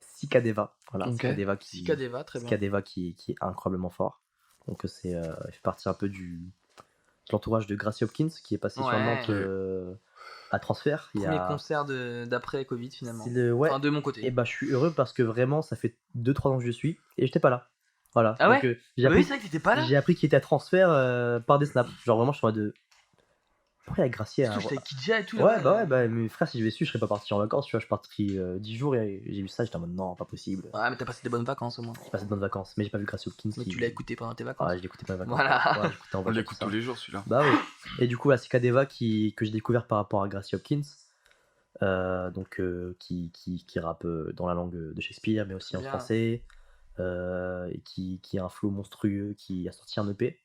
Cicadeva. Voilà, Ok. Cicadeva Cicadeva, très bien. Cicadeva qui est incroyablement fort. Donc il fait partie un peu de l'entourage de Gracie Hopkins qui est passé sur Ouais. Nantes à transfert. Il y Premier a concert d'après Covid finalement. c'est ouais. Enfin, de mon côté. Et bah je suis heureux parce que vraiment ça fait 2-3 ans que je suis et j'étais pas là. Voilà. Ah Donc, ouais j'ai Ah oui, appris, c'est vrai que t'étais pas là. j'ai appris qu'il était à transfert par des snaps. Genre vraiment je suis en mode de... Pourquoi il y a Gracie à... J'étais avec Kidja et tout. Ouais, bah ouais, bah mes frères, si je vais su, je serais pas parti en vacances, tu vois, je suis parti 10 jours et j'ai vu ça, j'étais en mode non, pas possible. Ouais, mais t'as passé des bonnes vacances au moins. J'ai passé de bonnes vacances, mais j'ai pas vu Gracie Hopkins. Mais qui... tu l'as écouté pendant tes vacances. Ouais, je l'écoutais pas les vacances. Voilà. Ouais, j'écoutais en On voiture, l'écoute tout ça. tous les jours celui-là. Bah oui. Et du coup, la Cicadeva que j'ai découvert par rapport à Gracie Hopkins, qui rappe dans la langue de Shakespeare, mais aussi en Bien. français, et qui a un flow monstrueux, qui a sorti un EP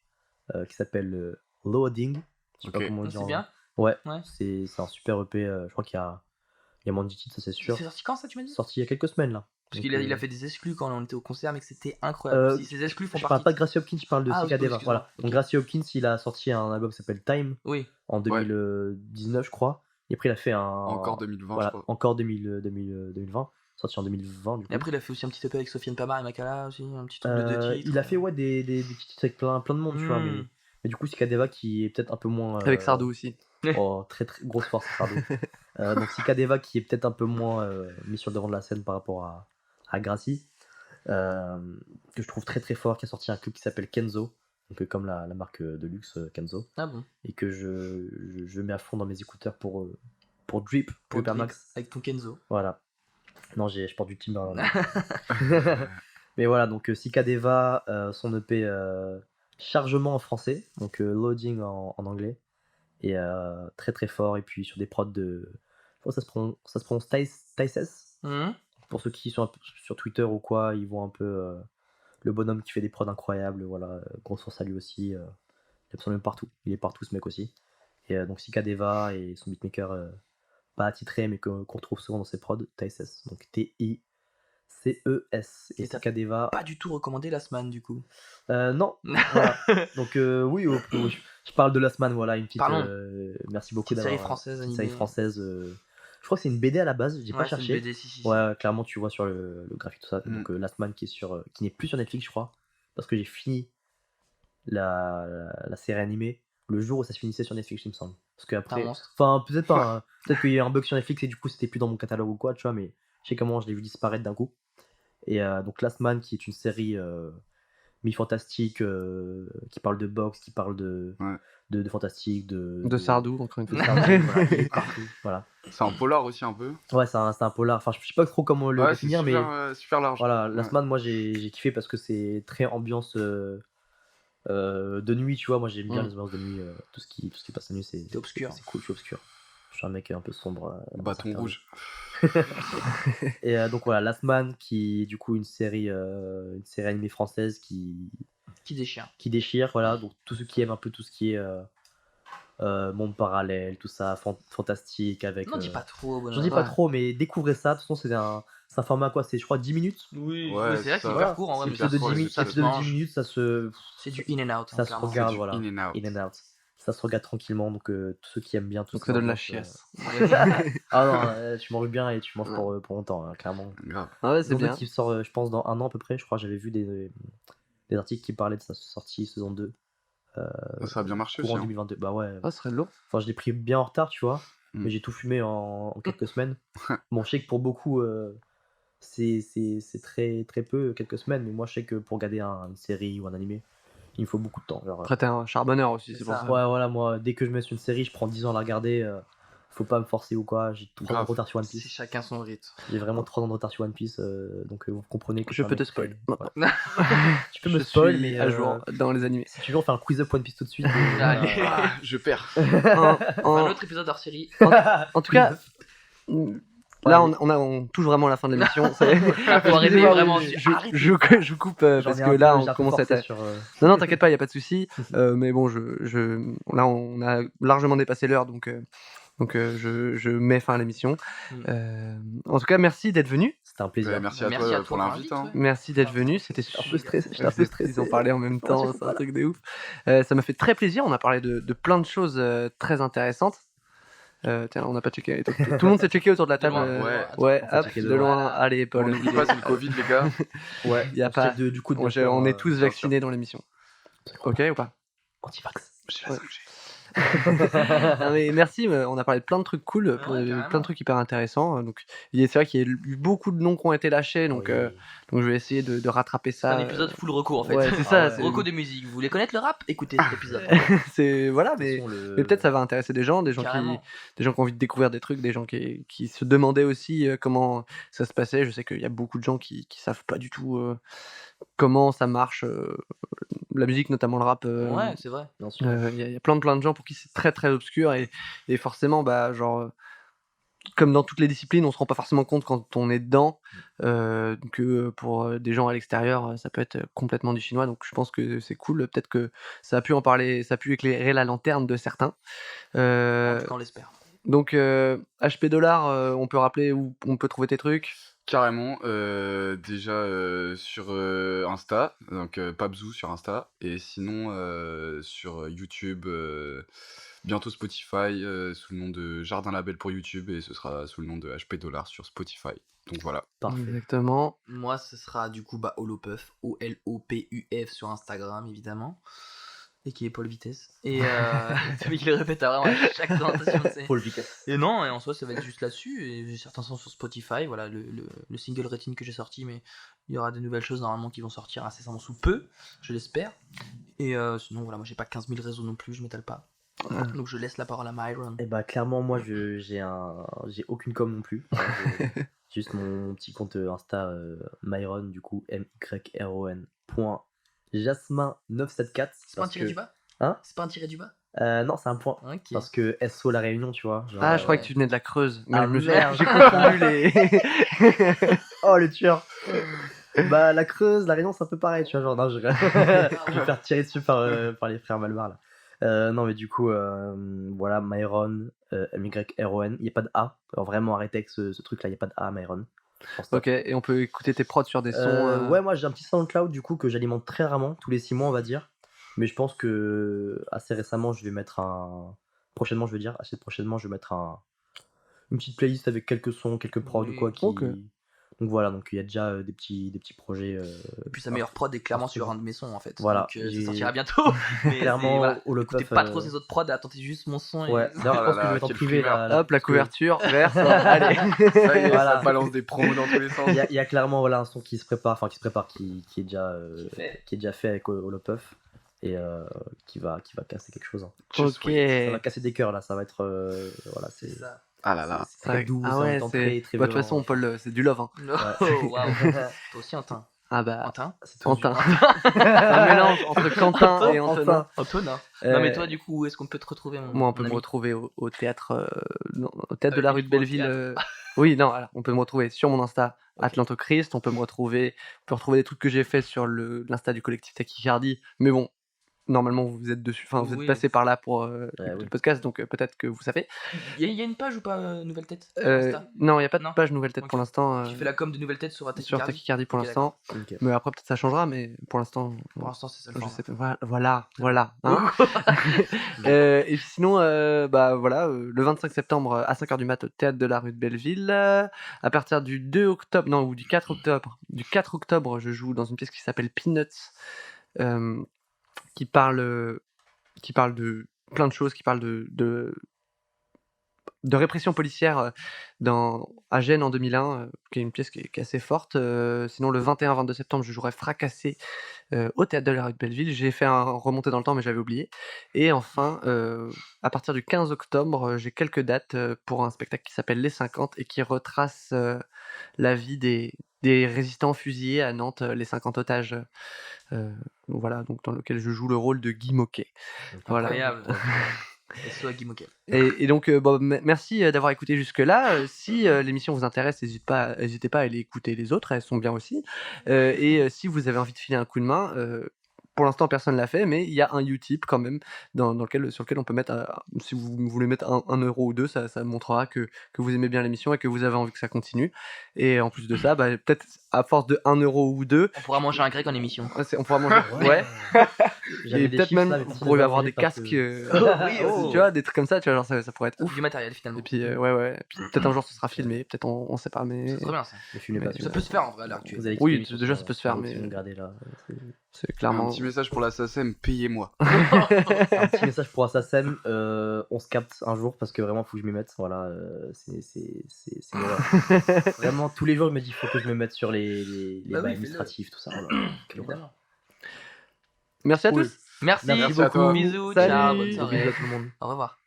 qui s'appelle Loading. Je sais pas Ok. comment Non, dire. c'est bien. Ouais, Ouais. c'est un super EP. Je crois qu'il y a moins de titres, ça c'est sûr. C'est sorti quand ça, tu m'as dit? Sorti il y a quelques semaines là. Parce Donc, qu'il a fait des exclus quand on était au concert, mais que c'était incroyable. Euh, Si ces exclus font Je partie. parle pas de Gracie Hopkins, je parle de Ah, Cicadeva. excuse-moi, Voilà. ok. Donc Gracie Hopkins, il a sorti un album qui s'appelle Time Oui. en 2019, je crois. Et après, il a fait un. Encore 2020, Voilà, je crois. encore 2020, sorti en 2020 du coup. Et après, il a fait aussi un petit EP avec Sofiane Pamar et Makala aussi, un petit truc de 2 titres. Il a fait ouais, des petits titres avec plein de monde, tu vois. Hmm. Mais du coup, Cicadeva qui est peut-être un peu moins. Avec Sardou aussi. Oh, très très grosse force, Sardou. Donc Cicadeva qui est peut-être un peu moins mis sur le devant de la scène par rapport à Gracie. Que je trouve très très fort, qui a sorti un clip qui s'appelle Kenzo, donc comme la marque de luxe Kenzo, Ah bon. et que je mets à fond dans mes écouteurs pour Drip, Pour Drip Air Drip, Max. avec ton Kenzo. Voilà. Non, je porte du Timberland. Mais voilà, donc Cicadeva, son EP Chargement en français, donc Loading en anglais, et très très fort, et puis sur des prods de. Je crois que ça se prononce Tices. Mhm. Pour ceux qui sont un peu sur Twitter ou quoi, ils voient un peu le bonhomme qui fait des prods incroyables. Voilà, grosse force à lui aussi. Il est absolument partout. Il est partout ce mec aussi. Et donc Cicadeva et son beatmaker pas attitré mais qu'on retrouve souvent dans ses prods, Tices. Donc Tices. Et Et t'as Cicadeva. Pas du tout recommandé Last Man du coup. Non. Voilà. Donc oui, je parle de Last Man. Voilà, une petite. Parlons. Merci beaucoup Petite d'avoir. série française Petite animée. série française. Je crois que c'est une BD à la base. J'ai pas Ouais, c'est cherché. une BD, si. Ouais, clairement, tu vois sur le graphique, tout ça. Mm. Donc, Last Man qui n'est plus sur Netflix, je crois. Parce que j'ai fini la série animée le jour où ça se finissait sur Netflix, il me semble. Parce T'es un qu'après. monstre. Enfin, peut-être pas. Hein. Peut-être qu'il y a eu un bug sur Netflix et du coup, c'était plus dans mon catalogue ou quoi, tu vois. Mais je sais comment je l'ai vu disparaître d'un coup. Et donc, Last Man qui est une série mi-fantastique qui parle de boxe, qui parle de fantastique, De Sardou, encore une de fois. Sardou, voilà, il est partout, voilà. C'est un polar aussi un peu. Ouais, c'est un polar. Enfin, je sais pas trop comment le Ouais, c'est définir, mais super large. voilà, Ouais. Last Man, moi j'ai kiffé parce que c'est très ambiance de nuit, tu vois. Moi j'aime bien Mm. les ambiances de nuit, tout ce qui passe la nuit, c'est T'es obscur. C'est cool, je suis obscur. Je suis un mec un peu sombre. dans Bâton certains- rouge. Et donc voilà, Last Man qui est du coup une série animée française Qui déchire. qui déchire, voilà. Donc tous ceux qui aiment un peu tout ce qui est monde parallèle, tout ça, fantastique avec. Non, dis pas trop. bonhomme. J'en dis pas Ouais. trop, mais découvrez ça. De toute façon, c'est un format quoi, c'est je crois 10 minutes. Oui, Ouais, c'est vrai que c'est ça- hyper court en vrai. c'est mais hyper Épisode de court, 10 minutes, ça se épisode de mange. 10 minutes, C'est du in and out. ça se clairement. regarde, C'est du voilà. in and out. In and out. Ça se regarde tranquillement, donc tous ceux qui aiment bien tout Donc ça. ça donne la chiasse. Ah non, tu manges bien et tu manges pour longtemps, hein, clairement. Grave. Ah ouais, c'est Saison 2 bien. qui sort, je pense, dans un an à peu près. Je crois que j'avais vu des articles qui parlaient de sa sortie saison 2. Ça a bien marché aussi. Courant Hein. 2022. Bah ouais. Ah, ce serait lourd. Enfin, je l'ai pris bien en retard, tu vois. Mm. Mais j'ai tout fumé en quelques semaines. Bon, je sais que pour beaucoup, c'est très, très peu, quelques semaines. Mais moi, je sais que pour regarder une série ou un animé, il me faut beaucoup de temps. Genre, Après, t'es un charbonneur aussi, C'est c'est pour ça. ça. ouais, voilà, moi, dès que je mets sur une série, je prends 10 ans à la regarder. Faut pas me forcer ou quoi. J'ai 3 ans de Grave. retard sur One C'est Piece. chacun son rythme. J'ai vraiment 3 ans de retard sur One Piece. Donc vous comprenez que Je suis un peux te mec spoil. très- voilà. Tu peux me Je spoil, suis mais à jour dans les animés. si tu veux, on fait un quiz up One Piece tout de suite. Allez. Ah, je perds. En, Un en- autre épisode hors série. en tout cas, Là, Ouais, on touche vraiment à la fin de l'émission. C'est- Faut arrêter Excusez-moi, vraiment. je coupe parce j'en ai que un là, peu- on j'ai un peu commence à forcé être. sur. Non, t'inquiète pas, il y a pas de souci. Mais bon, là, on a largement dépassé l'heure, donc je mets fin à l'émission. En tout cas, merci d'être venu. C'était un plaisir. Merci à Merci toi à pour toi l'invite. pour Hein. l'invite, Merci d'être venu. C'était J'étais un peu stressé. J'étais un peu stressé. Ils ont parlé en même Ouais, temps, j'ai c'est un fait truc de ouf. Ça m'a fait très plaisir. On a parlé de plein de choses très intéressantes. Tiens, on n'a pas checké. Tout le monde s'est checké autour de la table. loin, ouais, ouais. On peut hop, checker de de loin. loin. Allez, Paul. On n'oublie pas, c'est le Covid, les gars. Ouais, Y a on se pas- check du coup de On, bien sûr, on est tous bien vaccinés dans l'émission. Ok ou pas? Anti-vax. J'ai la Ouais. 5G. Non, mais merci, on a parlé de plein de trucs cool, carrément. plein de trucs hyper intéressants. Donc, c'est vrai qu'il y a eu beaucoup de noms qui ont été lâchés, donc je vais essayer de rattraper C'est ça. un épisode full recours en fait. Ouais, c'est ça. ouais. c'est- Reco des musiques. Vous voulez connaître le rap? Écoutez cet épisode. c'est voilà, De toute façon, mais peut-être ça va intéresser des gens qui Carrément. ont envie de découvrir des trucs, des gens qui se demandaient aussi comment ça se passait. Je sais qu'il y a beaucoup de gens qui savent pas du tout comment ça marche, la musique, notamment le rap. Ouais, c'est vrai. Bien sûr. Il y a plein de gens pour qui c'est très très obscur et forcément, bah, genre, comme dans toutes les disciplines, on se rend pas forcément compte quand on est dedans que pour des gens à l'extérieur, ça peut être complètement du chinois. Donc je pense que c'est cool. Peut-être que ça a pu en parler, ça a pu éclairer la lanterne de certains. En Euh, tout cas, on l'espère. donc HP Dollar, on peut rappeler où on peut trouver tes trucs. Carrément, déjà sur Insta, donc Pabzou sur Insta, et sinon sur YouTube, bientôt Spotify, sous le nom de Jardin Label pour YouTube, et ce sera sous le nom de HP Dollar sur Spotify. Donc voilà. Parfait. Exactement. Moi, ce sera du coup Holopuff, OLOPUF sur Instagram évidemment. Et qui est Paul Vitesse. Et celui qui le répète vraiment à chaque présentation. C'est... Paul Vitesse. Et non, et en soi, ça va être juste là-dessus. Et j'ai certains sons sur Spotify. Voilà, le single Rétine que j'ai sorti. Mais il y aura des nouvelles choses normalement qui vont sortir incessamment sous peu, je l'espère. Et sinon, voilà, moi j'ai pas 15 000 réseaux non plus, je m'étale pas. Donc je laisse la parole à Myron. Et bah clairement moi j'ai aucune com non plus. J'ai juste mon petit compte Insta Myron du coup myron.jasmin974. C'est pas un tiré du bas? Hein? C'est pas un tiré du bas? Non, c'est un point. Ok. Parce que SO La Réunion, tu vois. Genre, Ah, je crois que tu venais de la Creuse. Mais Ah, je me suis- merde. j'ai confondu les. Oh le tueur. Bah la Creuse, La Réunion c'est un peu pareil, tu vois. Genre non, je vais me faire tirer dessus par les frères Malbar là. Non mais du coup voilà Myron MYRON, il n'y a pas de A. Alors vraiment arrêtez avec ce truc là, il n'y a pas de A Myron. Ok, et on peut écouter tes prods sur des sons. Ouais, moi j'ai un petit SoundCloud du coup que j'alimente très rarement, tous les 6 mois on va dire. Mais je pense que assez récemment je vais mettre prochainement je veux dire, assez prochainement je vais mettre une petite playlist avec quelques sons, quelques prods Oui, quoi qui. ok. Donc voilà, donc il y a déjà des petits projets. Et puis sa meilleure prod est clairement sur un de mes sons en fait. Voilà, Donc ça j'ai- sortira bientôt. Mais Clairement, voilà. Holopuff, Écoutez pas trop ses autres prods, attendez juste mon son. Ouais, Et... d'ailleurs je Oh pense là que je là, vais être en quel privé primeur. là. Hop, la parce que couverture, verte. Allez. Ça y est, Voilà. ça balance des promos dans tous les sens. Il y a clairement voilà, un son qui se prépare, qui est déjà fait. qui est déjà fait avec Holopuff et qui va casser quelque chose. Hein. Ok. Ça va casser des cœurs là, ça va être voilà, C'est ça. Ah là là. c'est très doux, Ah c'est en ouais, même temps très c'est. Bah, de toute violent. façon, Paul, c'est du love. Hein. No, Ouais. waouh. Toi aussi Antin. Ah bah. Antin. C'est tout Antin. du- C'est un mélange entre Quentin et Antonin. Antonin. Euh, Non mais toi du coup, où est-ce qu'on peut te retrouver Moi, on peut mon me ami retrouver au théâtre, au théâtre de Avec la les rue de trois Belleville. théâtres. Oui, non, alors, on peut me retrouver sur mon Insta, Atlantochrist. On peut retrouver des trucs que j'ai fait sur l'Insta du collectif Tachycardie. Mais bon, normalement, vous êtes dessus. Enfin, vous êtes Oui. passé par là pour écouter oui. le podcast, donc peut-être que vous savez. Il y a une page ou pas Nouvelle Tête sur Insta Non, il n'y a pas de Non. page Nouvelle Tête Ok. pour l'instant. Tu fais la com de Nouvelle Tête sur sur Tachycardie. Tachycardie pour Ok, l'instant. Ok. Mais après, peut-être ça changera, mais pour l'instant. Pour l'instant, c'est ça le Je format. sais pas. Voilà. Hein. Et puis sinon, bah voilà, le 25 septembre à 5h du mat au théâtre de la rue de Belleville. À partir du 2 octobre, non, ou du 4 octobre. Du 4 octobre, je joue dans une pièce qui s'appelle Peanuts, qui parle de plein de choses, qui parle de répression policière à Gênes en 2001, qui est une pièce qui est assez forte. Sinon, le 21-22 septembre, je jouerai Fracassé au théâtre de la rue de Belleville. J'ai fait un remonté dans le temps, mais j'avais oublié. Et enfin, à partir du 15 octobre, j'ai quelques dates pour un spectacle qui s'appelle Les 50 et qui retrace la vie des résistants fusillés à Nantes, les 50 otages. Voilà, donc dans lequel je joue le rôle de Guy Moquet. Voilà. Incroyable. SO à Guy Moquet. Et donc, bon, merci d'avoir écouté jusque-là. Si l'émission vous intéresse, n'hésitez pas à aller écouter les autres, elles sont bien aussi. Et si vous avez envie de filer un coup de main, pour l'instant personne ne l'a fait, mais il y a un Utip quand même sur lequel on peut mettre, si vous voulez mettre 1 euro ou 2, ça montrera que vous aimez bien l'émission et que vous avez envie que ça continue. Et en plus de ça, peut-être à force de 1 euro ou 2, On pourra manger un grec en émission. on pourra manger. Ouais. J'avais Et des peut-être chiffres, même là, mais on personne pourrait n'a avoir entendu des parce casques, que- Oui, aussi. tu vois, des trucs comme ça, tu vois, genre ça pourrait être ouf. Du matériel finalement. Et puis ouais. Puis peut-être un jour ce sera filmé, peut-être on sait pas, mais C'est très bien ça. Ne filmez pas. Mais celui-là. Ça peut se faire en vrai à l'heure actuelle. Vous allez Oui, quitter l'émission déjà, sur- ça peut se sur faire, l'option mais- gardez là. c'est Un clairement. petit message pour la SACEM, payez-moi. Un petit message pour Assassin, on se capte un jour parce que vraiment faut que je m'y mette. Voilà, c'est l'horreur. Vraiment tous les jours je me dis faut que je me mette sur les Bah oui, bails administratifs, tout ça. Voilà. Quelle horreur. Évidemment. Merci à Cool. tous. Merci, Merci à toi. Bisous, Salut. ciao, bonne Bisous soirée. Bisous à tout le monde. Au revoir.